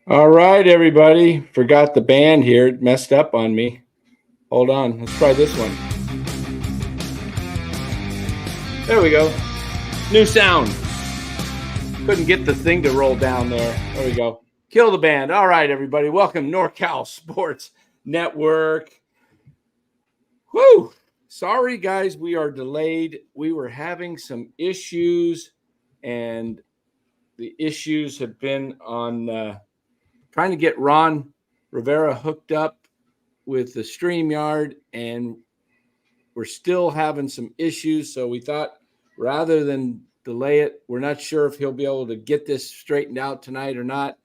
All right, everybody. Forgot the band here. It messed up on me. Hold on. Let's try this one. There we go. New sound. Couldn't get the thing to roll down there. There we go. Kill the band. All right, everybody. Welcome NorCal Sports Network. Woo! Sorry, guys. We are delayed. We were having some issues, and the issues have been on trying to get Ron Rivera hooked up with the StreamYard, and we're still having some issues. So we thought rather than delay it, we're not sure if he'll be able to get this straightened out tonight or not.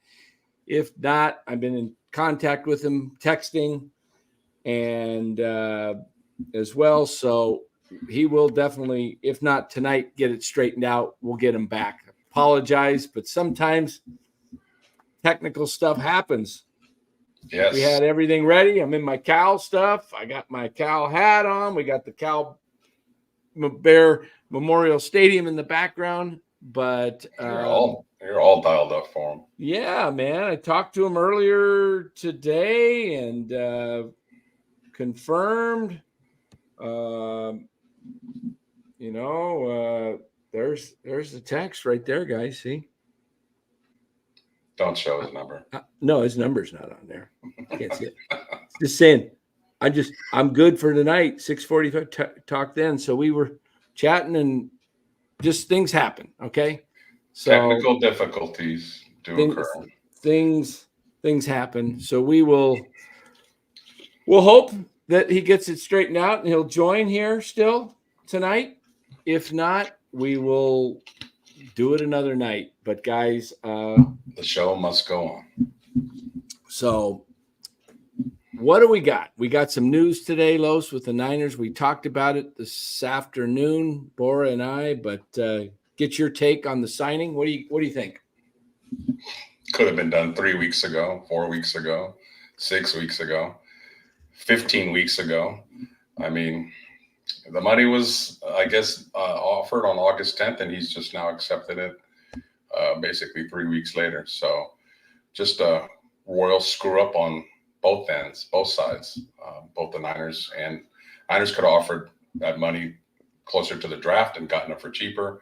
If not, I've been in contact with him, texting, and as well. So he will definitely, if not tonight, get it straightened out. We'll get him back. Apologize, but sometimes technical stuff happens. Yes. We had everything ready. I'm in my Cal stuff. I got my Cal hat on. We got the Cal Bear Memorial Stadium in the background. But you're all dialed up for him. Yeah, man. I talked to him earlier today and confirmed. There's the text right there, guys. See? Don't show his number. No, his number's not on there. I can't see it. Just saying, I'm good for tonight. 6:45 talk then. So we were chatting and just things happen. Okay. So technical difficulties do occur. Things happen. So we'll hope that he gets it straightened out and he'll join here still tonight. If not, we will do it another night. But guys, the show must go on. So what do we got? We got some news today, Los, with the Niners. We talked about it this afternoon, Bora and I, but get your take on the signing. What do you think? Could have been done 3 weeks ago, 4 weeks ago, 6 weeks ago, 15 weeks ago. I mean, the money was, I guess, offered on August 10th, and he's just now accepted it basically 3 weeks later. So just a royal screw up on both ends, both sides, both the Niners could have offered that money closer to the draft and gotten it for cheaper.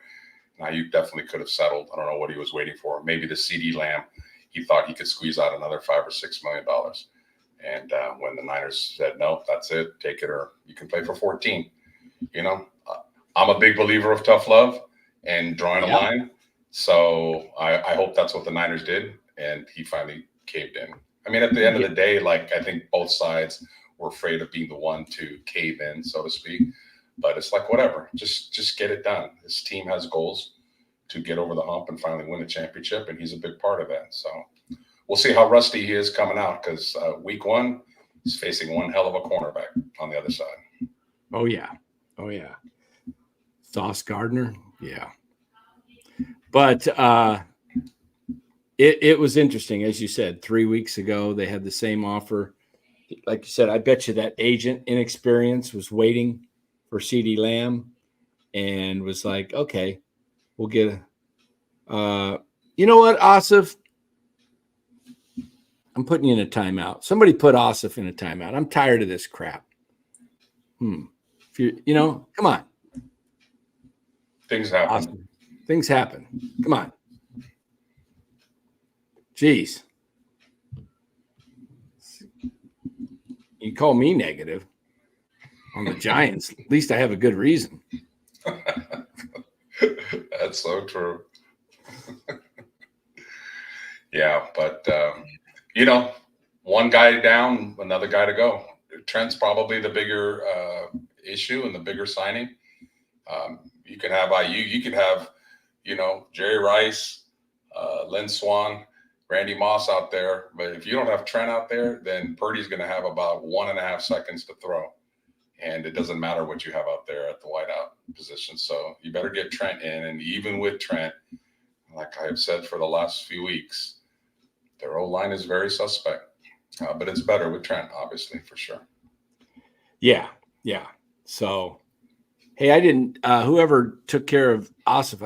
Now you definitely could have settled. I don't know what he was waiting for. Maybe the CD Lamb, he thought he could squeeze out another $5 or $6 million. And when the Niners said, no, that's it, take it, or you can play for 14. I'm a big believer of tough love and drawing a line. So I hope that's what the Niners did. And he finally caved in. I mean, at the end of the day, I think both sides were afraid of being the one to cave in, so to speak. But it's whatever, just get it done. This team has goals to get over the hump and finally win a championship, and he's a big part of that. So we'll see how rusty he is coming out because week one, he's facing one hell of a cornerback on the other side. Oh, yeah. Sauce Gardner, yeah. But it was interesting, as you said, 3 weeks ago, they had the same offer. Like you said, I bet you that agent, inexperienced, was waiting for CD Lamb and was like, okay, we'll get you know what, Asif? I'm putting you in a timeout. Somebody put Asif in a timeout. I'm tired of this crap. Come on. Things happen. Awesome. Things happen. Come on. Jeez. You call me negative on the Giants. At least I have a good reason. That's so true. Yeah, but, one guy down, another guy to go. Trent's probably the bigger issue and the bigger signing. You can have IU. You can have, Jerry Rice, Lynn Swan, Randy Moss out there. But if you don't have Trent out there, then Purdy's going to have about 1.5 seconds to throw. And it doesn't matter what you have out there at the wideout position. So you better get Trent in. And even with Trent, like I have said for the last few weeks, their O-line is very suspect. But it's better with Trent, obviously, for sure. Yeah. So, hey, I didn't. Whoever took care of Asif,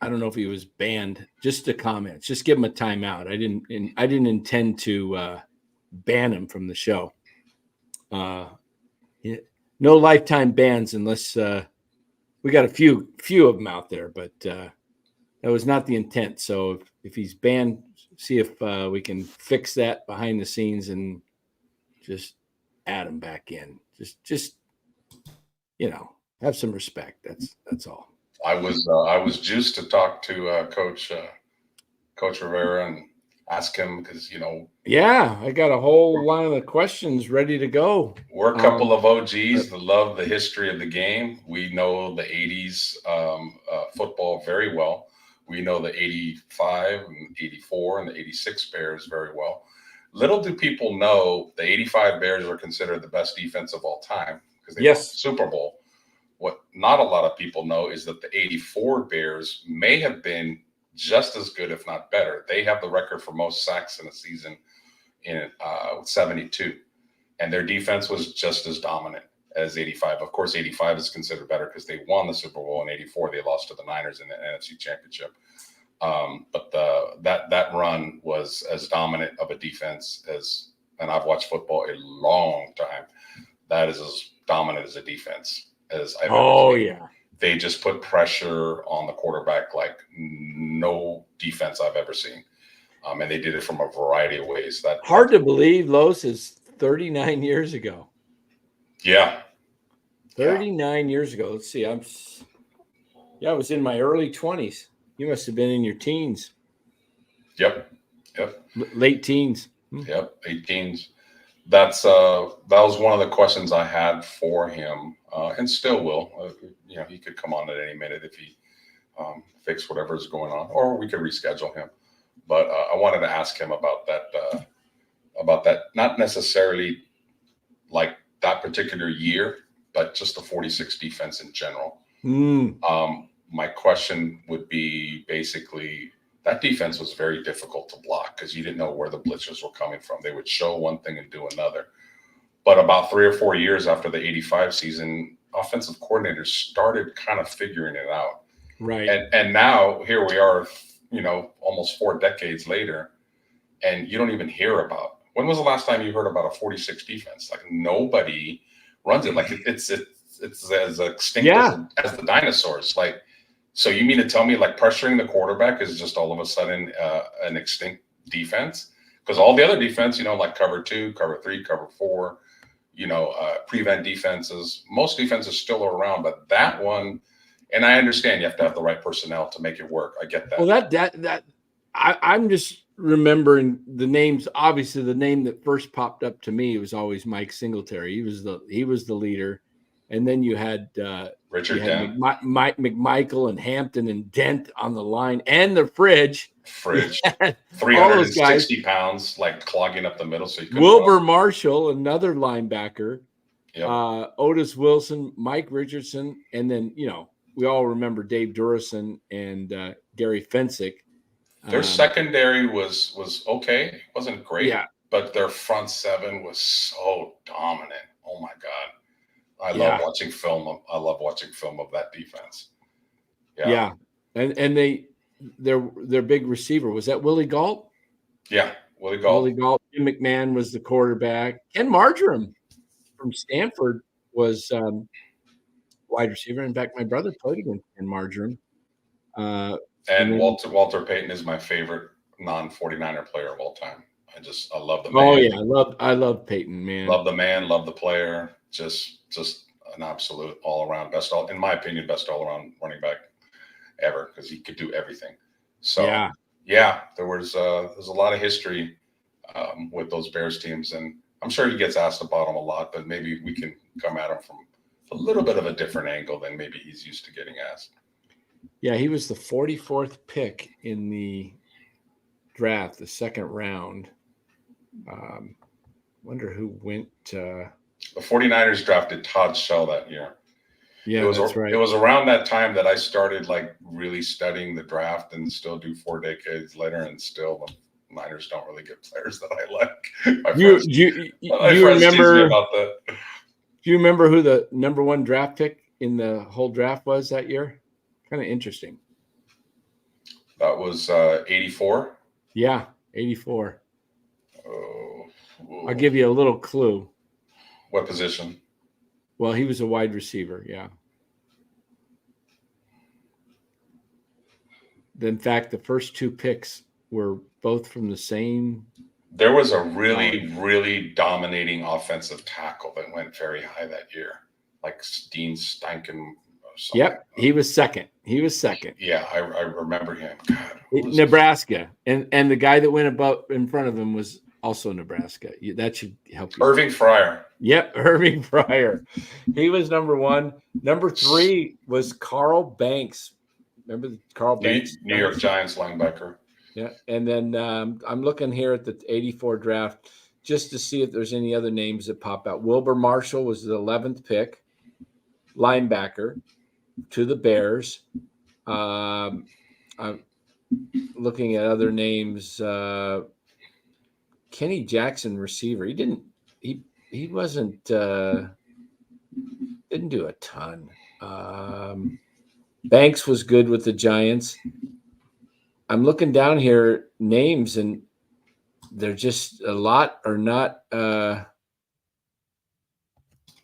I don't know if he was banned. Just the comments. Just give him a timeout. I didn't intend to ban him from the show. No lifetime bans unless we got a few of them out there, but that was not the intent. So if he's banned, see if we can fix that behind the scenes and just add him back in. Just have some respect. That's all. I was juiced to talk to Coach Rivera and ask him because Yeah, I got a whole line of questions ready to go. We're a couple of OGs that love the history of the game. We know the 80s football very well. We know the 85 and 84 and the 86 Bears very well. Little do people know the 85 Bears are considered the best defense of all time because they won the Super Bowl. What not a lot of people know is that the 84 Bears may have been just as good, if not better. They have the record for most sacks in a season in 72. And their defense was just as dominant as 85. Of course, 85 is considered better because they won the Super Bowl. In 84, they lost to the Niners in the NFC Championship. But that run was as dominant of a defense as, and I've watched football a long time, that is as dominant as a defense as I've ever seen. Yeah. They just put pressure on the quarterback like no defense I've ever seen. And they did it from a variety of ways. Hard to believe, Los, is 39 years ago. Yeah. 39 years ago. Let's see. I was in my early 20s. You must have been in your teens. Yep. Late teens. Yep, 8 teens. That was one of the questions I had for him, and still will. He could come on at any minute if he fix whatever's going on, or we could reschedule him. But I wanted to ask him about that, not necessarily like that particular year, but just the 46 defense in general. My question would be basically that defense was very difficult to block because you didn't know where the blitzers were coming from. They would show one thing and do another. But about 3 or 4 years after the 85 season, offensive coordinators started kind of figuring it out. Right. And now here we are, almost 4 decades later, and you don't even hear about. When was the last time you heard about a 46 defense? Like nobody runs it. Like it's as extinct as the dinosaurs. Like, so you mean to tell me like pressuring the quarterback is just all of a sudden an extinct defense? Because all the other defense, like cover 2, cover 3, cover 4, prevent defenses, most defenses still are around, but that one, and I understand you have to have the right personnel to make it work. I get that. Well, I'm just remembering the names. Obviously, the name that first popped up to me was always Mike Singletary. He was the leader, and then you had Richard Dent, Mike McMichael and Hampton and Dent on the line, and the Fridge, 360 pounds, like clogging up the middle. So you couldn't Wilbur Marshall, another linebacker, yep. Otis Wilson, Mike Richardson, and then we all remember Dave Durison and Gary Fensick. Their secondary was okay. It wasn't great, but their front seven was so dominant. Oh my God. I love watching film. I love watching film of that defense. Yeah. And their big receiver, was that Willie Gault? Yeah, Willie Gault. Jim McMahon was the quarterback. Ken Marjoram from Stanford was wide receiver. In fact, my brother played against Ken Marjoram. And Walter Payton is my favorite non-49er player of all time. I love the man. Oh yeah, I love Payton, man. Love the man, love the player. Just an absolute all-around in my opinion, best all-around running back ever because he could do everything. So there was there's a lot of history with those Bears teams, and I'm sure he gets asked about them a lot, but maybe we can come at him from a little bit of a different angle than maybe he's used to getting asked. Yeah, he was the 44th pick in the draft, the second round. Wonder who went. The 49ers drafted Todd Shell that year. Yeah, that's right. It was around that time that I started like really studying the draft, and still do 4 decades later, and still the Niners don't really get players that I like. You remember about that? Do you remember who the number 1 draft pick in the whole draft was that year? Kind of interesting. That was 84. Yeah, 84. Oh, I'll give you a little clue. what position? Well, he was a wide receiver. Yeah. In fact, the first two picks were both from the same. There was a really dominating offensive tackle that went very high that year, like Dean Stanken. Yep, he was second. Yeah, I remember him. God, Nebraska, and the guy that went above in front of him was also Nebraska. That should help you. Irving Fryer. Yep, Irving Fryer. He was number one. Number 3 was Carl Banks. Remember Carl Banks? New York Giants linebacker. Yeah, and then I'm looking here at the 84 draft just to see if there's any other names that pop out. Wilbur Marshall was the 11th pick, linebacker to the Bears. I'm looking at other names. Kenny Jackson, receiver. He wasn't didn't do a ton. Banks was good with the Giants. I'm looking down here names, and they're just a lot are not. A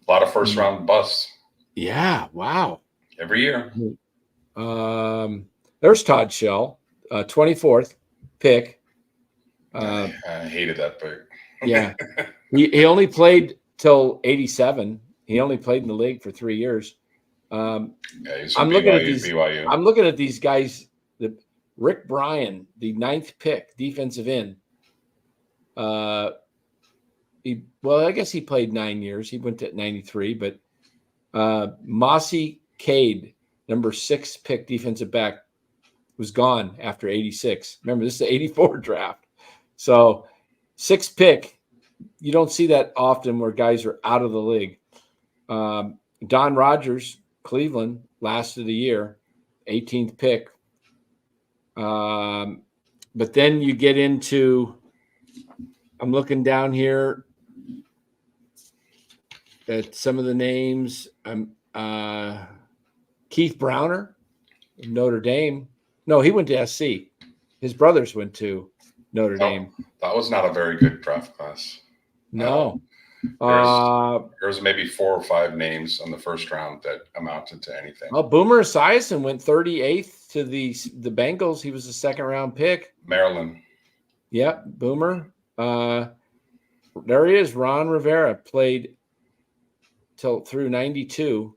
lot of first round busts. Yeah. Wow. Every year. There's Todd Shell, 24th pick. I hated that pick. Yeah. He only played till 87. He only played in the league for 3 years. I'm looking at these. BYU. I'm looking at these guys. Rick Bryan, the 9th pick, defensive end. I guess he played 9 years. He went to 93, but Mossy Cade, number 6 pick, defensive back, was gone after 86. Remember, this is the 84 draft. So 6th pick, you don't see that often where guys are out of the league. Don Rogers, Cleveland, last of the year, 18th pick. But then you get into, I'm looking down here at some of the names. Keith Browner, Notre Dame. No, he went to SC. His brothers went to Notre Dame. That was not a very good draft class. No. There's maybe 4 or 5 names on the first round that amounted to anything. Well, Boomer Esiason went 38th to the Bengals. He was a 2nd round pick. Maryland. Yep, Boomer. There he is. Ron Rivera played through 92.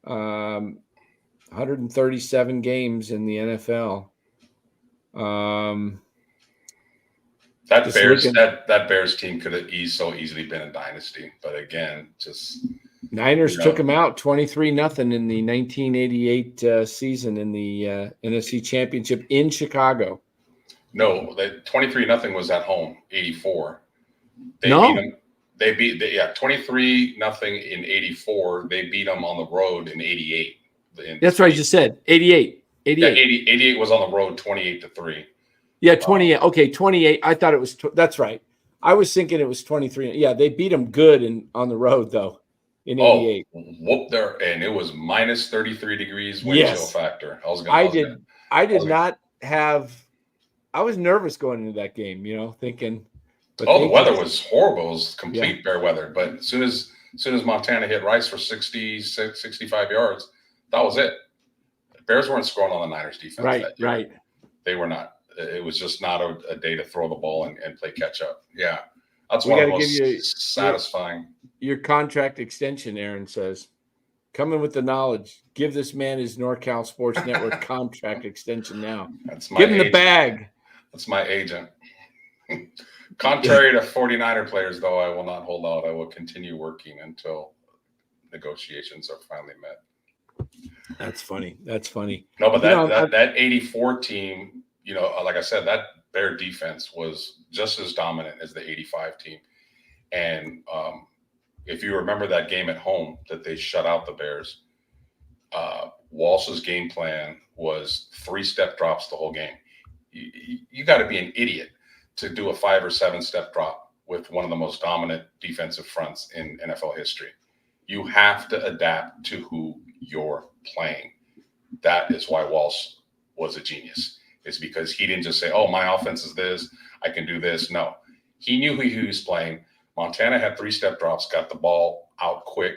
137 games in the NFL. That Bears team could have so easily been a dynasty, but again, just Niners took them out 23-0 in the 1988 season in the NFC Championship in Chicago. No, that 23-0 was at home. 84. They beat them. 23-0 in 84. They beat them on the road in 88. That's right. You just said 88. 88 was on the road 28-3. Yeah, 28. Okay, 28. I thought it was. That's right. I was thinking it was 23. Yeah, they beat them good on the road though. In 88. Whoop there, and it was minus 33 degrees wind chill factor. I was nervous going into that game, thinking. The weather was horrible. It was complete bare weather. But as soon as Montana hit Rice for 65 yards, that was it. The Bears weren't scoring on the Niners defense. Right. They were not. It was just not a day to throw the ball and play catch up. Yeah. That's one of the most satisfying. Your contract extension, Aaron says. Coming with the knowledge. Give this man his NorCal Sports Network contract extension now. Give him the bag. That's my agent. Contrary to 49er players, though, I will not hold out. I will continue working until negotiations are finally met. That's funny. No, but that 84 team, like I said, that Bear defense was just as dominant as the 85 team. And if you remember that game at home that they shut out the Bears, Walsh's game plan was 3-step drops the whole game. You got to be an idiot to do a 5 or 7-step drop with one of the most dominant defensive fronts in NFL history. You have to adapt to who you're playing. That is why Walsh was a genius. is because he didn't just say, oh, my offense is this, I can do this. No, he knew who he was playing. Montana had 3-step drops, got the ball out quick.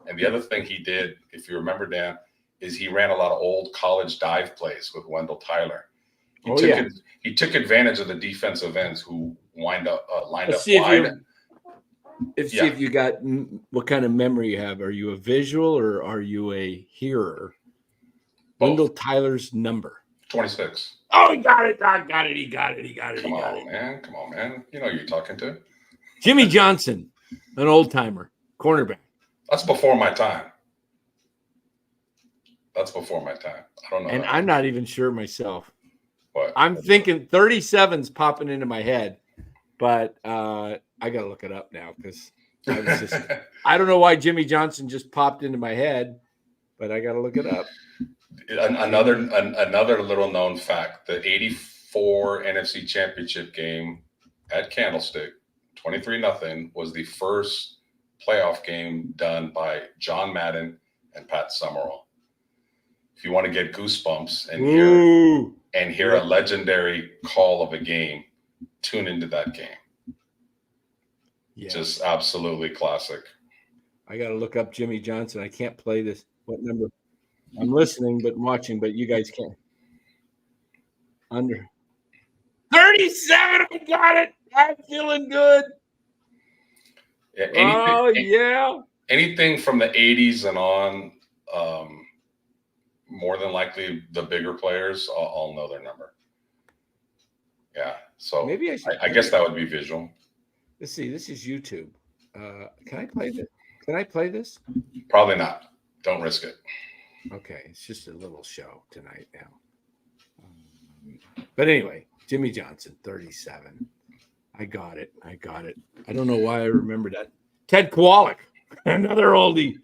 And the other thing he did, if you remember, Dan, is he ran a lot of old college dive plays with Wendell Tyler. He took advantage of the defensive ends who lined up wide. Let's see if you got what kind of memory you have. Are you a visual or are you a hearer? Both. Wendell Tyler's number. 26. Oh, he got it. He got it. Come on, man. You know who you're talking to. Jimmy Johnson, an old timer, cornerback. That's before my time. I don't know. And I'm not even sure myself. What? I'm thinking 37's popping into my head, but I got to look it up now because I don't know why Jimmy Johnson just popped into my head, but I got to look it up. Another little known fact: the '84 NFC Championship game at Candlestick, 23-0, was the first playoff game done by John Madden and Pat Summerall. If you want to get goosebumps and hear a legendary call of a game, tune into that game. Yeah. Just absolutely classic. I got to look up Jimmy Johnson. I can't play this. What number? I'm listening, but watching, but you guys can't. Under 37. I got it. I'm feeling good. Yeah, anything from the 80s and on, more than likely the bigger players, I'll know their number. Yeah, so maybe I guess that would be visual. Let's see. This is YouTube. Can I play this? Can I play this? Probably not. Don't risk it. Okay, it's just a little show tonight now. But anyway, Jimmy Johnson, 37. I got it. I don't know why I remember that. Ted Kowalik, another oldie.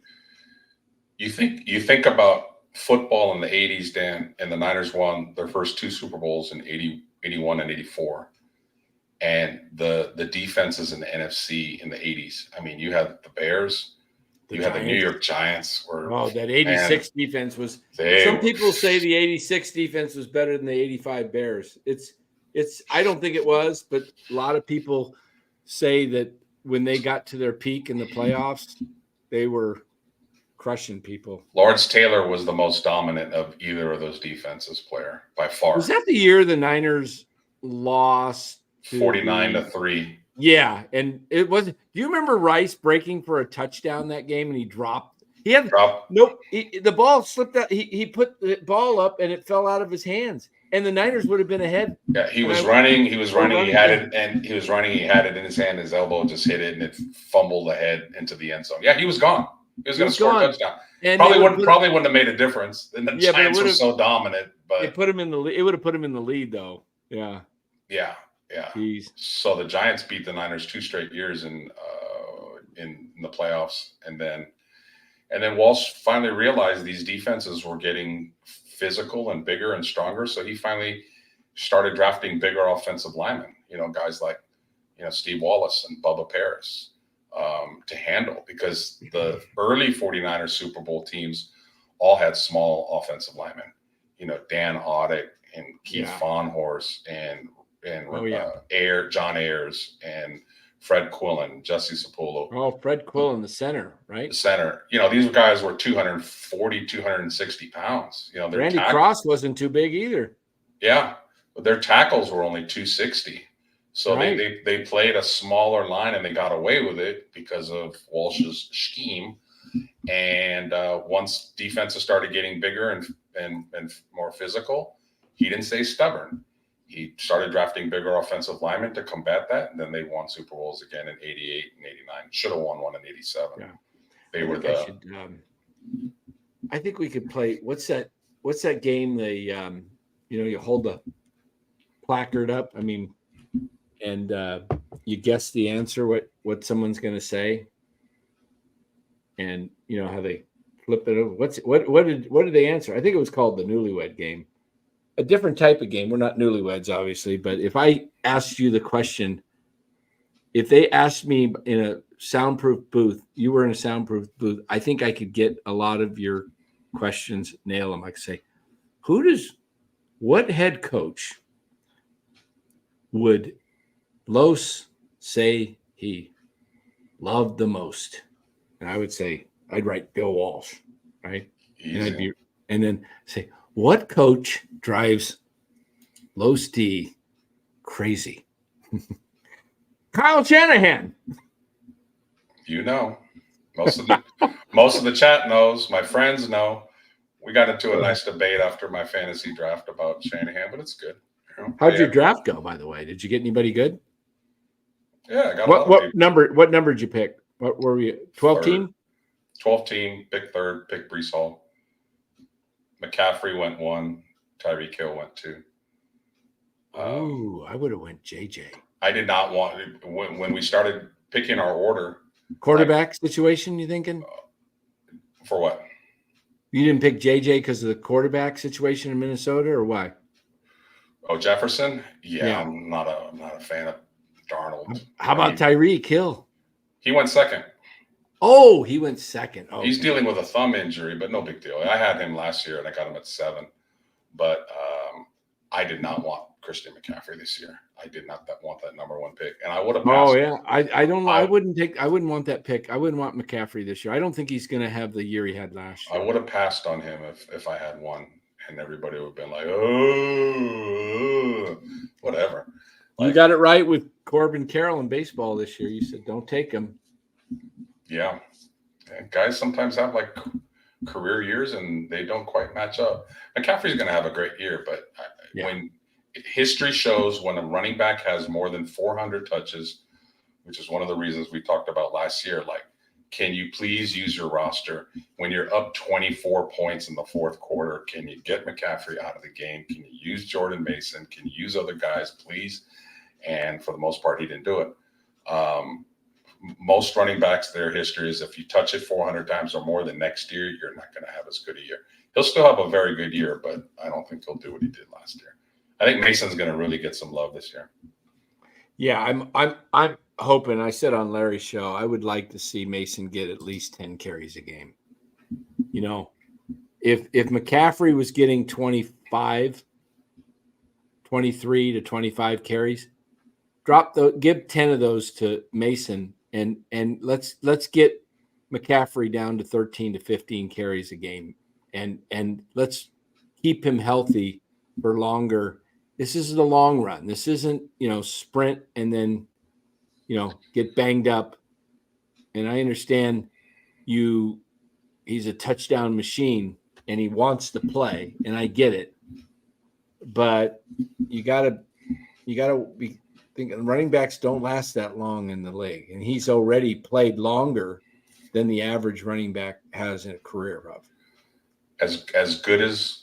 You think about football in the 80s, Dan, and the Niners won their first 2 Super Bowls in 81 and 84. And the defenses in the NFC in the 80s. I mean, you had the Bears. You had the New York Giants. That 86 defense was – some people say the 86 defense was better than the 85 Bears. It's I don't think it was, but a lot of people say that when they got to their peak in the playoffs, they were crushing people. Lawrence Taylor was the most dominant of either of those defenses player by far. Was that the year the Niners lost 49-3? Yeah, and it was. Do you remember Rice breaking for a touchdown that game and he dropped? The ball slipped out. He put the ball up and it fell out of his hands, and the Niners would have been ahead. Yeah, he was running. He had it in his hand. His elbow just hit it, and it fumbled ahead into the end zone. Yeah, he was gone. He was going to score a touchdown. And probably wouldn't have made a difference. And the Giants were so dominant, but it put him in the. It would have put him in the lead, though. Yeah. Yeah. Yeah. Jeez. So the Giants beat the Niners 2 straight years in the playoffs, and then Walsh finally realized these defenses were getting physical and bigger and stronger. So he finally started drafting bigger offensive linemen. Guys like Steve Wallace and Bubba Paris to handle, because the early 49ers Super Bowl teams all had small offensive linemen. Dan Audick and Keith Fahnhorst and John Ayers and Fred Quillen, Jesse Sapolo. Oh, Fred Quillen, the center, right? The center. These guys were 240, 260 pounds. Randy Cross wasn't too big either. Yeah, but their tackles were only 260. So they played a smaller line and they got away with it because of Walsh's scheme. And once defenses started getting bigger and more physical, he didn't stay stubborn. He started drafting bigger offensive linemen to combat that, and then they won Super Bowls again in 88 and 89. Should have won one in 87. Yeah. They were I think we could play. What's that game? You hold the placard up. I mean, and you guess the answer, what someone's going to say, and how they flip it over. What did they answer? I think it was called the Newlywed Game. A different type of game. We're not newlyweds, obviously, but if I asked you the question, if they asked me in a soundproof booth, you were in a soundproof booth, I think I could get a lot of your questions, nail them. I could say, what head coach would Los say he loved the most? And I would say I'd write Bill Walsh, right? Easy. And then say, what coach drives Los D crazy? Kyle Shanahan. You know, most of the chat knows. My friends know. We got into a nice debate after my fantasy draft about Shanahan, but it's good. You know, How'd your draft go, by the way? Did you get anybody good? Yeah, I got what number? What number did you pick? What were we? 12 team. 12 team. Pick third. Pick Brees Hall. McCaffrey went 1. Tyreek Hill went 2. I would have went JJ. I did not want when we started picking our order. Quarterback situation, you thinking? For what? You didn't pick JJ because of the quarterback situation in Minnesota, or why? Oh, Jefferson? Yeah. I'm not a fan of Darnold. How about Tyreek Hill? He went second. Oh, he went second. Oh, he's dealing with a thumb injury, but no big deal. I had him last year, and I got him at 7. But I did not want Christian McCaffrey this year. I did not want that number 1 pick, and I would have. Oh yeah, I don't. I wouldn't want that pick. I wouldn't want McCaffrey this year. I don't think he's going to have the year he had last year. I would have passed on him if I had one, and everybody would have been like, "Oh, whatever." You got it right with Corbin Carroll in baseball this year. You said don't take him. Yeah, and guys sometimes have like career years and they don't quite match up. McCaffrey's going to have a great year, but when history shows when a running back has more than 400 touches, which is one of the reasons we talked about last year, like, can you please use your roster when you're up 24 points in the fourth quarter? Can you get McCaffrey out of the game? Can you use Jordan Mason? Can you use other guys, please? And for the most part, he didn't do it. Most running backs, their history is if you touch it 400 times or more, the next year, you're not going to have as good a year. He'll still have a very good year, but I don't think he'll do what he did last year. I think Mason's going to really get some love this year. Yeah, I'm hoping. I said on Larry's show, I would like to see Mason get at least 10 carries a game. You know, if McCaffrey was getting 23 to 25 carries, give 10 of those to Mason, and let's get McCaffrey down to 13 to 15 carries a game, and let's keep him healthy for longer. This is the long run. This isn't, sprint and then, get banged up. And I understand he's a touchdown machine and he wants to play, and I get it. But you gotta be thinking running backs don't last that long in the league. And he's already played longer than the average running back has in a career of. As good as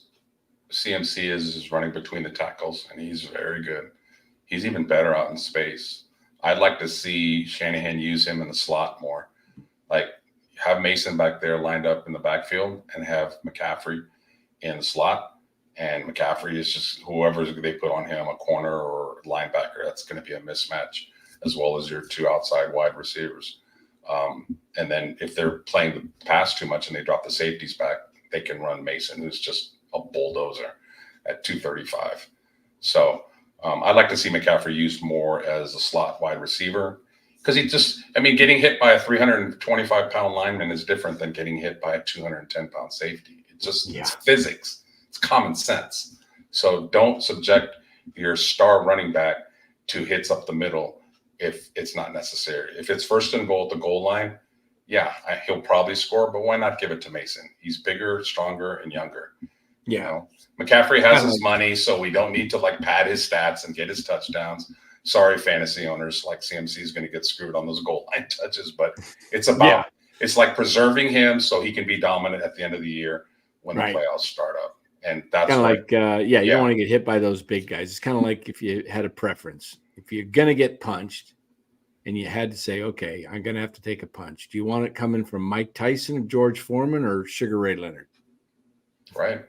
CMC is running between the tackles, and he's very good. He's even better out in space. I'd like to see Shanahan use him in the slot more. Like, have Mason back there lined up in the backfield and have McCaffrey in the slot. And McCaffrey is just whoever they put on him, a corner or linebacker. That's going to be a mismatch, as well as your 2 outside wide receivers. And then if they're playing the pass too much and they drop the safeties back, they can run Mason, who's just a bulldozer at 235. So I'd like to see McCaffrey used more as a slot wide receiver, because getting hit by a 325-pound lineman is different than getting hit by a 210-pound safety. It's physics. It's common sense. So don't subject your star running back to hits up the middle if it's not necessary. If it's first and goal at the goal line, he'll probably score, but why not give it to Mason? He's bigger, stronger, and younger. Yeah. McCaffrey has his money, so we don't need to pad his stats and get his touchdowns. Sorry, fantasy owners, CMC is going to get screwed on those goal line touches, but it's about it's like preserving him so he can be dominant at the end of the year when the playoffs start up. And that's kind of you don't want to get hit by those big guys. It's kind of like if you had a preference. If you're going to get punched and you had to say, okay, I'm going to have to take a punch. Do you want it coming from Mike Tyson, George Foreman, or Sugar Ray Leonard? Right.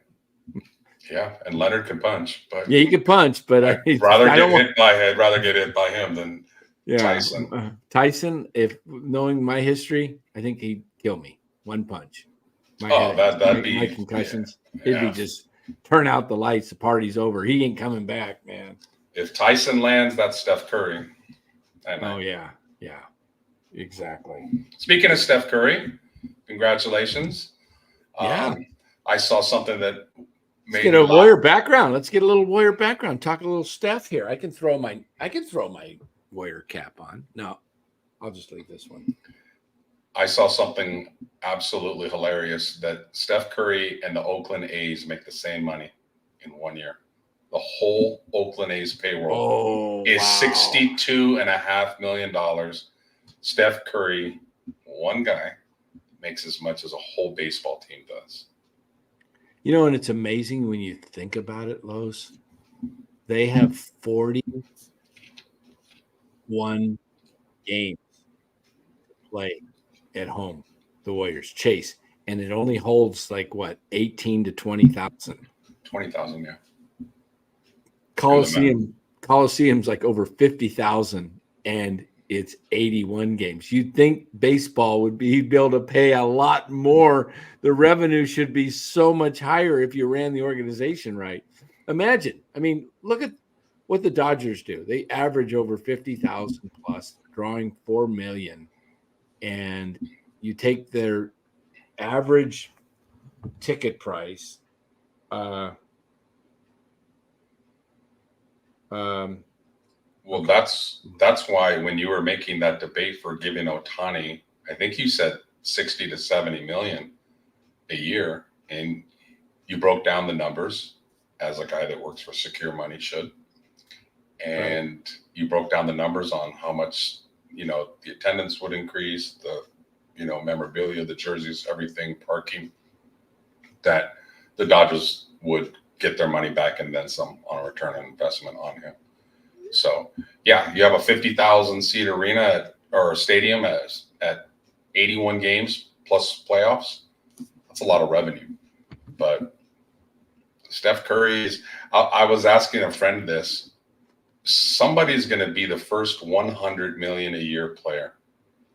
Yeah, and Leonard can punch. But he can punch, but I'd rather get hit by him than Tyson. Tyson, if knowing my history, I think he'd kill me. One punch. That'd be my concussions. It'd be just turn out the lights. The party's over. He ain't coming back, man. If Tyson lands, that's Steph Curry. Oh, yeah. Yeah, exactly. Speaking of Steph Curry, congratulations. Yeah. I saw something that Let's get a Warrior background. Let's get a little Warrior background. Talk a little Steph here. I can throw my Warrior cap on. No, I'll just leave this one. I saw something absolutely hilarious that Steph Curry and the Oakland A's make the same money in 1 year. The whole Oakland A's payroll is $62.5 million. Steph Curry, one guy, makes as much as a whole baseball team does. You know, and it's amazing when you think about it, Lowe's. They have 41 games to play at home, the Warriors, Chase, and it only holds like what, 18 to 20,000. 20,000, yeah. Coliseum's like over 50,000, and it's 81 games. You'd think baseball would be able to pay a lot more. The revenue should be so much higher if you ran the organization right. Imagine. I mean, look at what the Dodgers do. They average over 50,000 plus, drawing 4 million. And you take their average ticket price. Well, that's why when you were making that debate for giving Ohtani, I think you said 60 to 70 million a year, and you broke down the numbers as a guy that works for Secure Money should, and you broke down the numbers on how much the attendance would increase, the memorabilia, the jerseys, everything, parking, that the Dodgers would get their money back and then some on a return on investment on him. So, yeah, you have a 50,000 seat arena or a stadium at 81 games plus playoffs. That's a lot of revenue. But Steph Curry I was asking a friend this. Somebody's going to be the first 100 million a year player.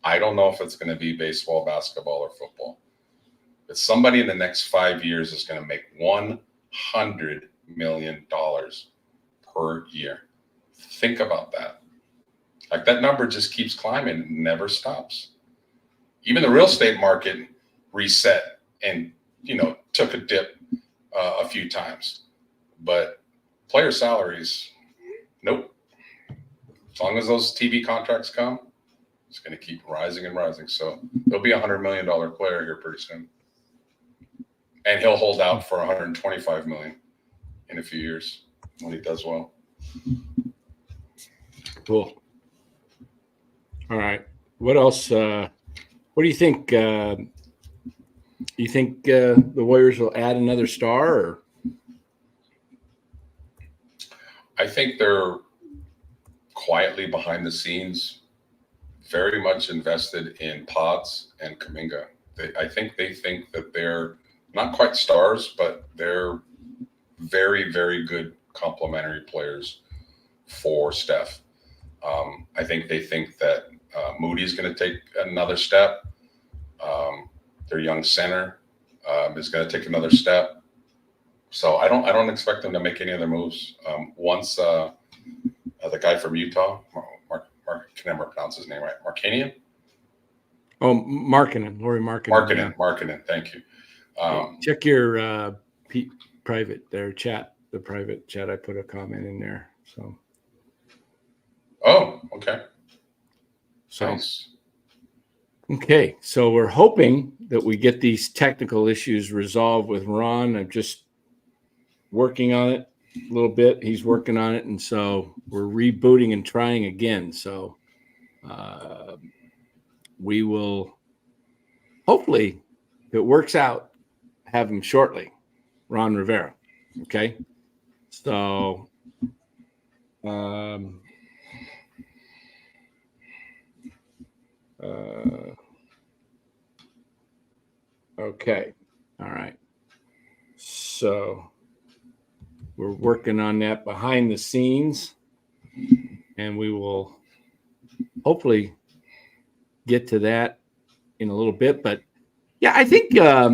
I don't know if it's going to be baseball, basketball, or football. But somebody in the next 5 years is going to make $100 million per year. Think about that. Like, that number just keeps climbing, and never stops. Even the real estate market reset and, took a dip a few times. But player salaries, nope. As long as those TV contracts come, it's going to keep rising and rising. So there'll be $100 million player here pretty soon. And he'll hold out for $125 million in a few years when he does well. Cool. All right. What else? What do you think? You think the Warriors will add another star? Or? I think they're quietly behind the scenes, very much invested in Pods and Kuminga. I think they think that they're not quite stars, but they're very, very good complementary players for Steph. I think they think that Moody's going to take another step. Their young center is going to take another step. So I don't expect them to make any other moves. Once the guy from Utah, Mark, can I never pronounce his name right? Markanian? Oh, Markkanen, Lauri Markkanen. Markkanen, thank you. Check your private there, the private chat. I put a comment in there. So. Oh, okay. So, nice. Okay, so we're hoping that we get these technical issues resolved with Ron. I'm just working on it a little bit. He's working on it, and so we're rebooting and trying again. So we will hopefully, if it works out, have him shortly. Ron Rivera. Okay, so. Okay. All right. So we're working on that behind the scenes, and we will hopefully get to that in a little bit. But yeah, I think they're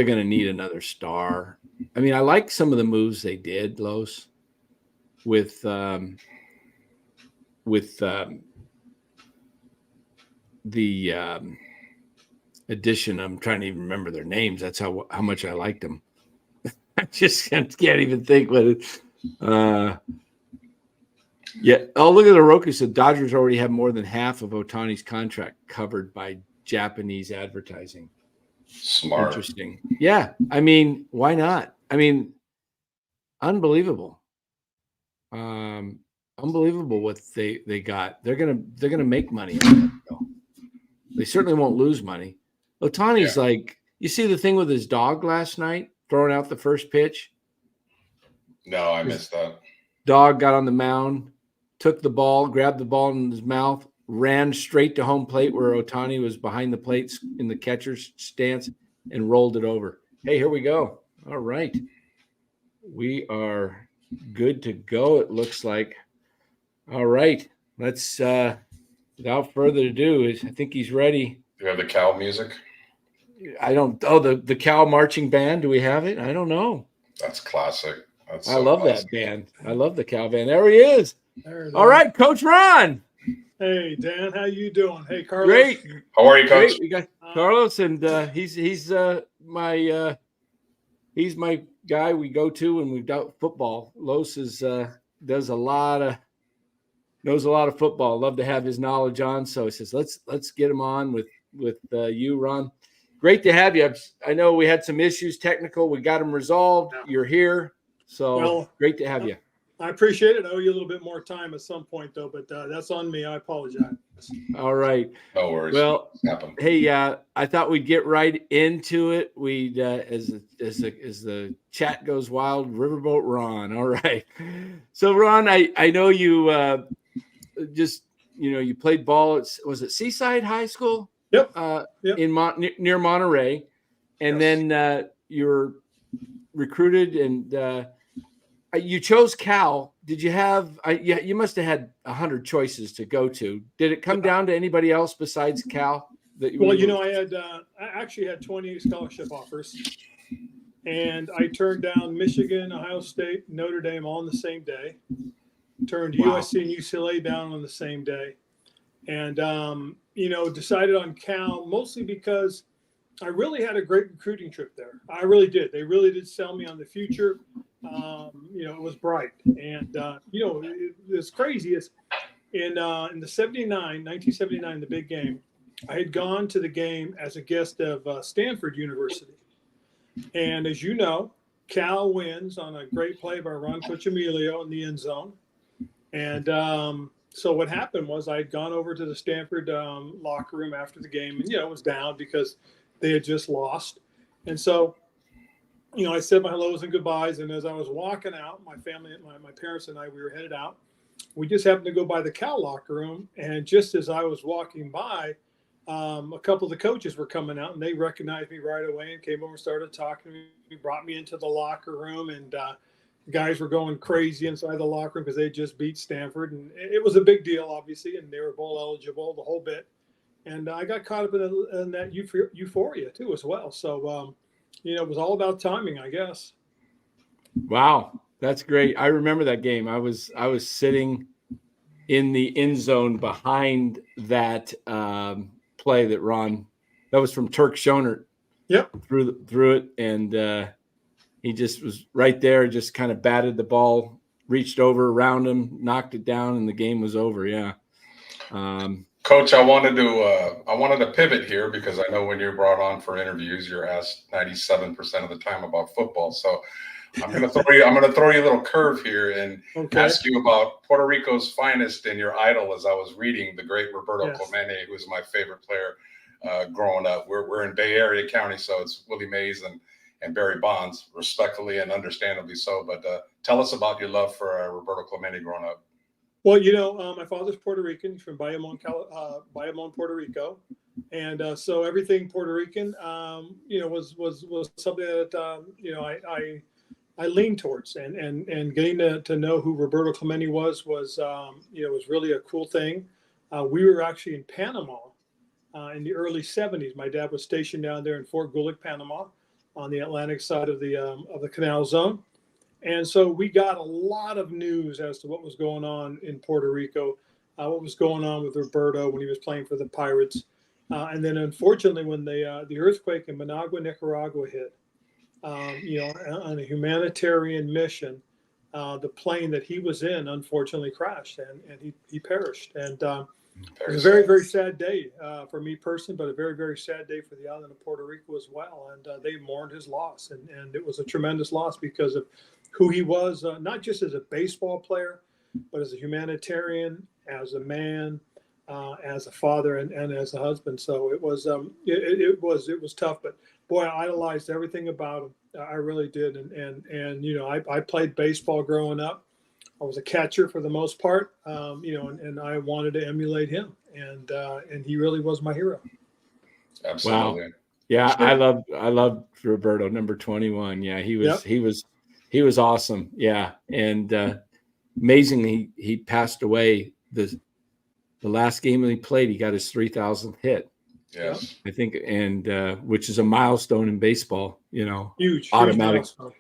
going to need another star. I mean, I like some of the moves they did, Los, with the addition. I'm trying to even remember their names. That's how much I liked them. I just can't even think what it. Yeah. Oh, look at the Roku. So Dodgers already have more than half of Ohtani's contract covered by Japanese advertising. Smart. Interesting. Yeah. I mean, why not? I mean, unbelievable. Unbelievable what they got. They're gonna make money. They certainly won't lose money. Ohtani's like, you see the thing with his dog last night, throwing out the first pitch. No, I missed that. Dog got on the mound, took the ball, grabbed the ball in his mouth, ran straight to home plate where Ohtani was behind the plates in the catcher's stance, and rolled it over. Hey, here we go. All right. We are good to go, it looks like. All right. Let's without further ado, I think he's ready. Do you have the cow music? I don't the cow marching band. Do we have it? I don't know. That's classic. I love that band. I love the cow band. There he is. All right, Coach Ron. Hey Dan, how you doing? Hey Carlos. Great. How are you, Coach? Great. We got Carlos, and he's my guy we go to when we've got football. Los knows a lot of football. Love to have his knowledge on. So he says, let's get him on with you, Ron. Great to have you. I know we had some issues technical. We got them resolved. Yeah. You're here. So great to have you. I appreciate it. I owe you a little bit more time at some point, though, but that's on me. I apologize. All right. No worries. Well, hey, I thought we'd get right into it. We'd as the chat goes wild, Riverboat Ron. All right. So, Ron, I know you you played ball at, was it Seaside High School? Yep. Yep. Near Monterey, and then you were recruited and you chose Cal. Did you have? You must have had 100 choices to go to. Did it come down to anybody else besides Cal? I actually had 28 scholarship offers, and I turned down Michigan, Ohio State, Notre Dame all on the same day. Turned USC and UCLA down on the same day, and decided on Cal mostly because I really had a great recruiting trip there. I really did. They really did sell me on the future. It was bright, and it's crazy. It's in the 1979, the big game. I had gone to the game as a guest of Stanford University, and as you know, Cal wins on a great play by Ron Cucciamilio in the end zone. And so what happened was I had gone over to the Stanford locker room after the game, and it was down because they had just lost. And so, I said my hellos and goodbyes. And as I was walking out, my family, my parents and I, we were headed out. We just happened to go by the Cal locker room. And just as I was walking by, a couple of the coaches were coming out, and they recognized me right away and came over and started talking to me, brought me into the locker room. And guys were going crazy inside the locker room because they just beat Stanford. And it was a big deal, obviously, and they were bowl eligible, the whole bit. And I got caught up in that euphoria, too, as well. So, it was all about timing, I guess. Wow, that's great. I remember that game. I was sitting in the end zone behind that play that Ron. That was from Turk Schonert. Yep. Threw it, and he just was right there. Just kind of batted the ball, reached over around him, knocked it down, and the game was over. Yeah. Coach, I wanted to pivot here because I know when you're brought on for interviews, you're asked 97% of the time about football. So I'm going to throw you a little curve here and ask you about Puerto Rico's finest and your idol. As I was reading, the great Roberto Clemente, who was my favorite player growing up. We're in Bay Area County, so it's Willie Mays and Barry Bonds, respectfully and understandably so. But tell us about your love for Roberto Clemente growing up. Well, my father's Puerto Rican. He's from Bayamon, Puerto Rico, and so everything Puerto Rican, was something that I leaned towards, and getting to know who Roberto Clemente was really a cool thing. We were actually in Panama in the early '70s. My dad was stationed down there in Fort Gulick, Panama, on the Atlantic side of the Canal Zone. And so we got a lot of news as to what was going on in Puerto Rico, what was going on with Roberto when he was playing for the Pirates. And then, unfortunately, when the earthquake in Managua, Nicaragua hit, on a humanitarian mission, the plane that he was in, unfortunately, crashed and he perished. And it was a very, very sad day for me personally, but a very, very sad day for the island of Puerto Rico as well. And they mourned his loss. And it was a tremendous loss because of who he was, not just as a baseball player, but as a humanitarian, as a man, as a father, and as a husband. So it was tough. But boy, I idolized everything about him. I really did. And I played baseball growing up. I was a catcher for the most part, and I wanted to emulate him, and he really was my hero. Absolutely. Wow. Yeah, sure. I loved Roberto, number 21. Yeah, he was awesome. Yeah, and amazingly, he passed away the last game that he played. He got his 3,000th hit. Yes, I think, and which is a milestone in baseball. Huge automatic. Huge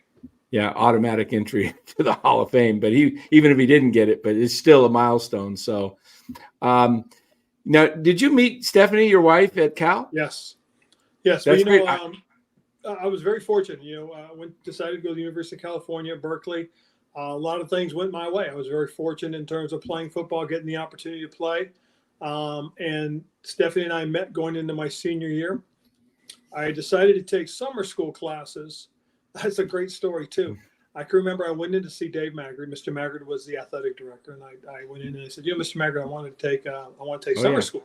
Yeah, automatic entry to the Hall of Fame. But even if he didn't get it, but it's still a milestone. So, now, did you meet Stephanie, your wife, at Cal? Yes. That's great. great. I was very fortunate. Decided to go to the University of California, Berkeley. A lot of things went my way. I was very fortunate in terms of playing football, getting the opportunity to play. And Stephanie and I met going into my senior year. I decided to take summer school classes. That's a great story too. I can remember I went in to see Dave Maggard. Mr. Maggard was the athletic director, and I went in and I said, Mr. Maggard, I want to take summer school.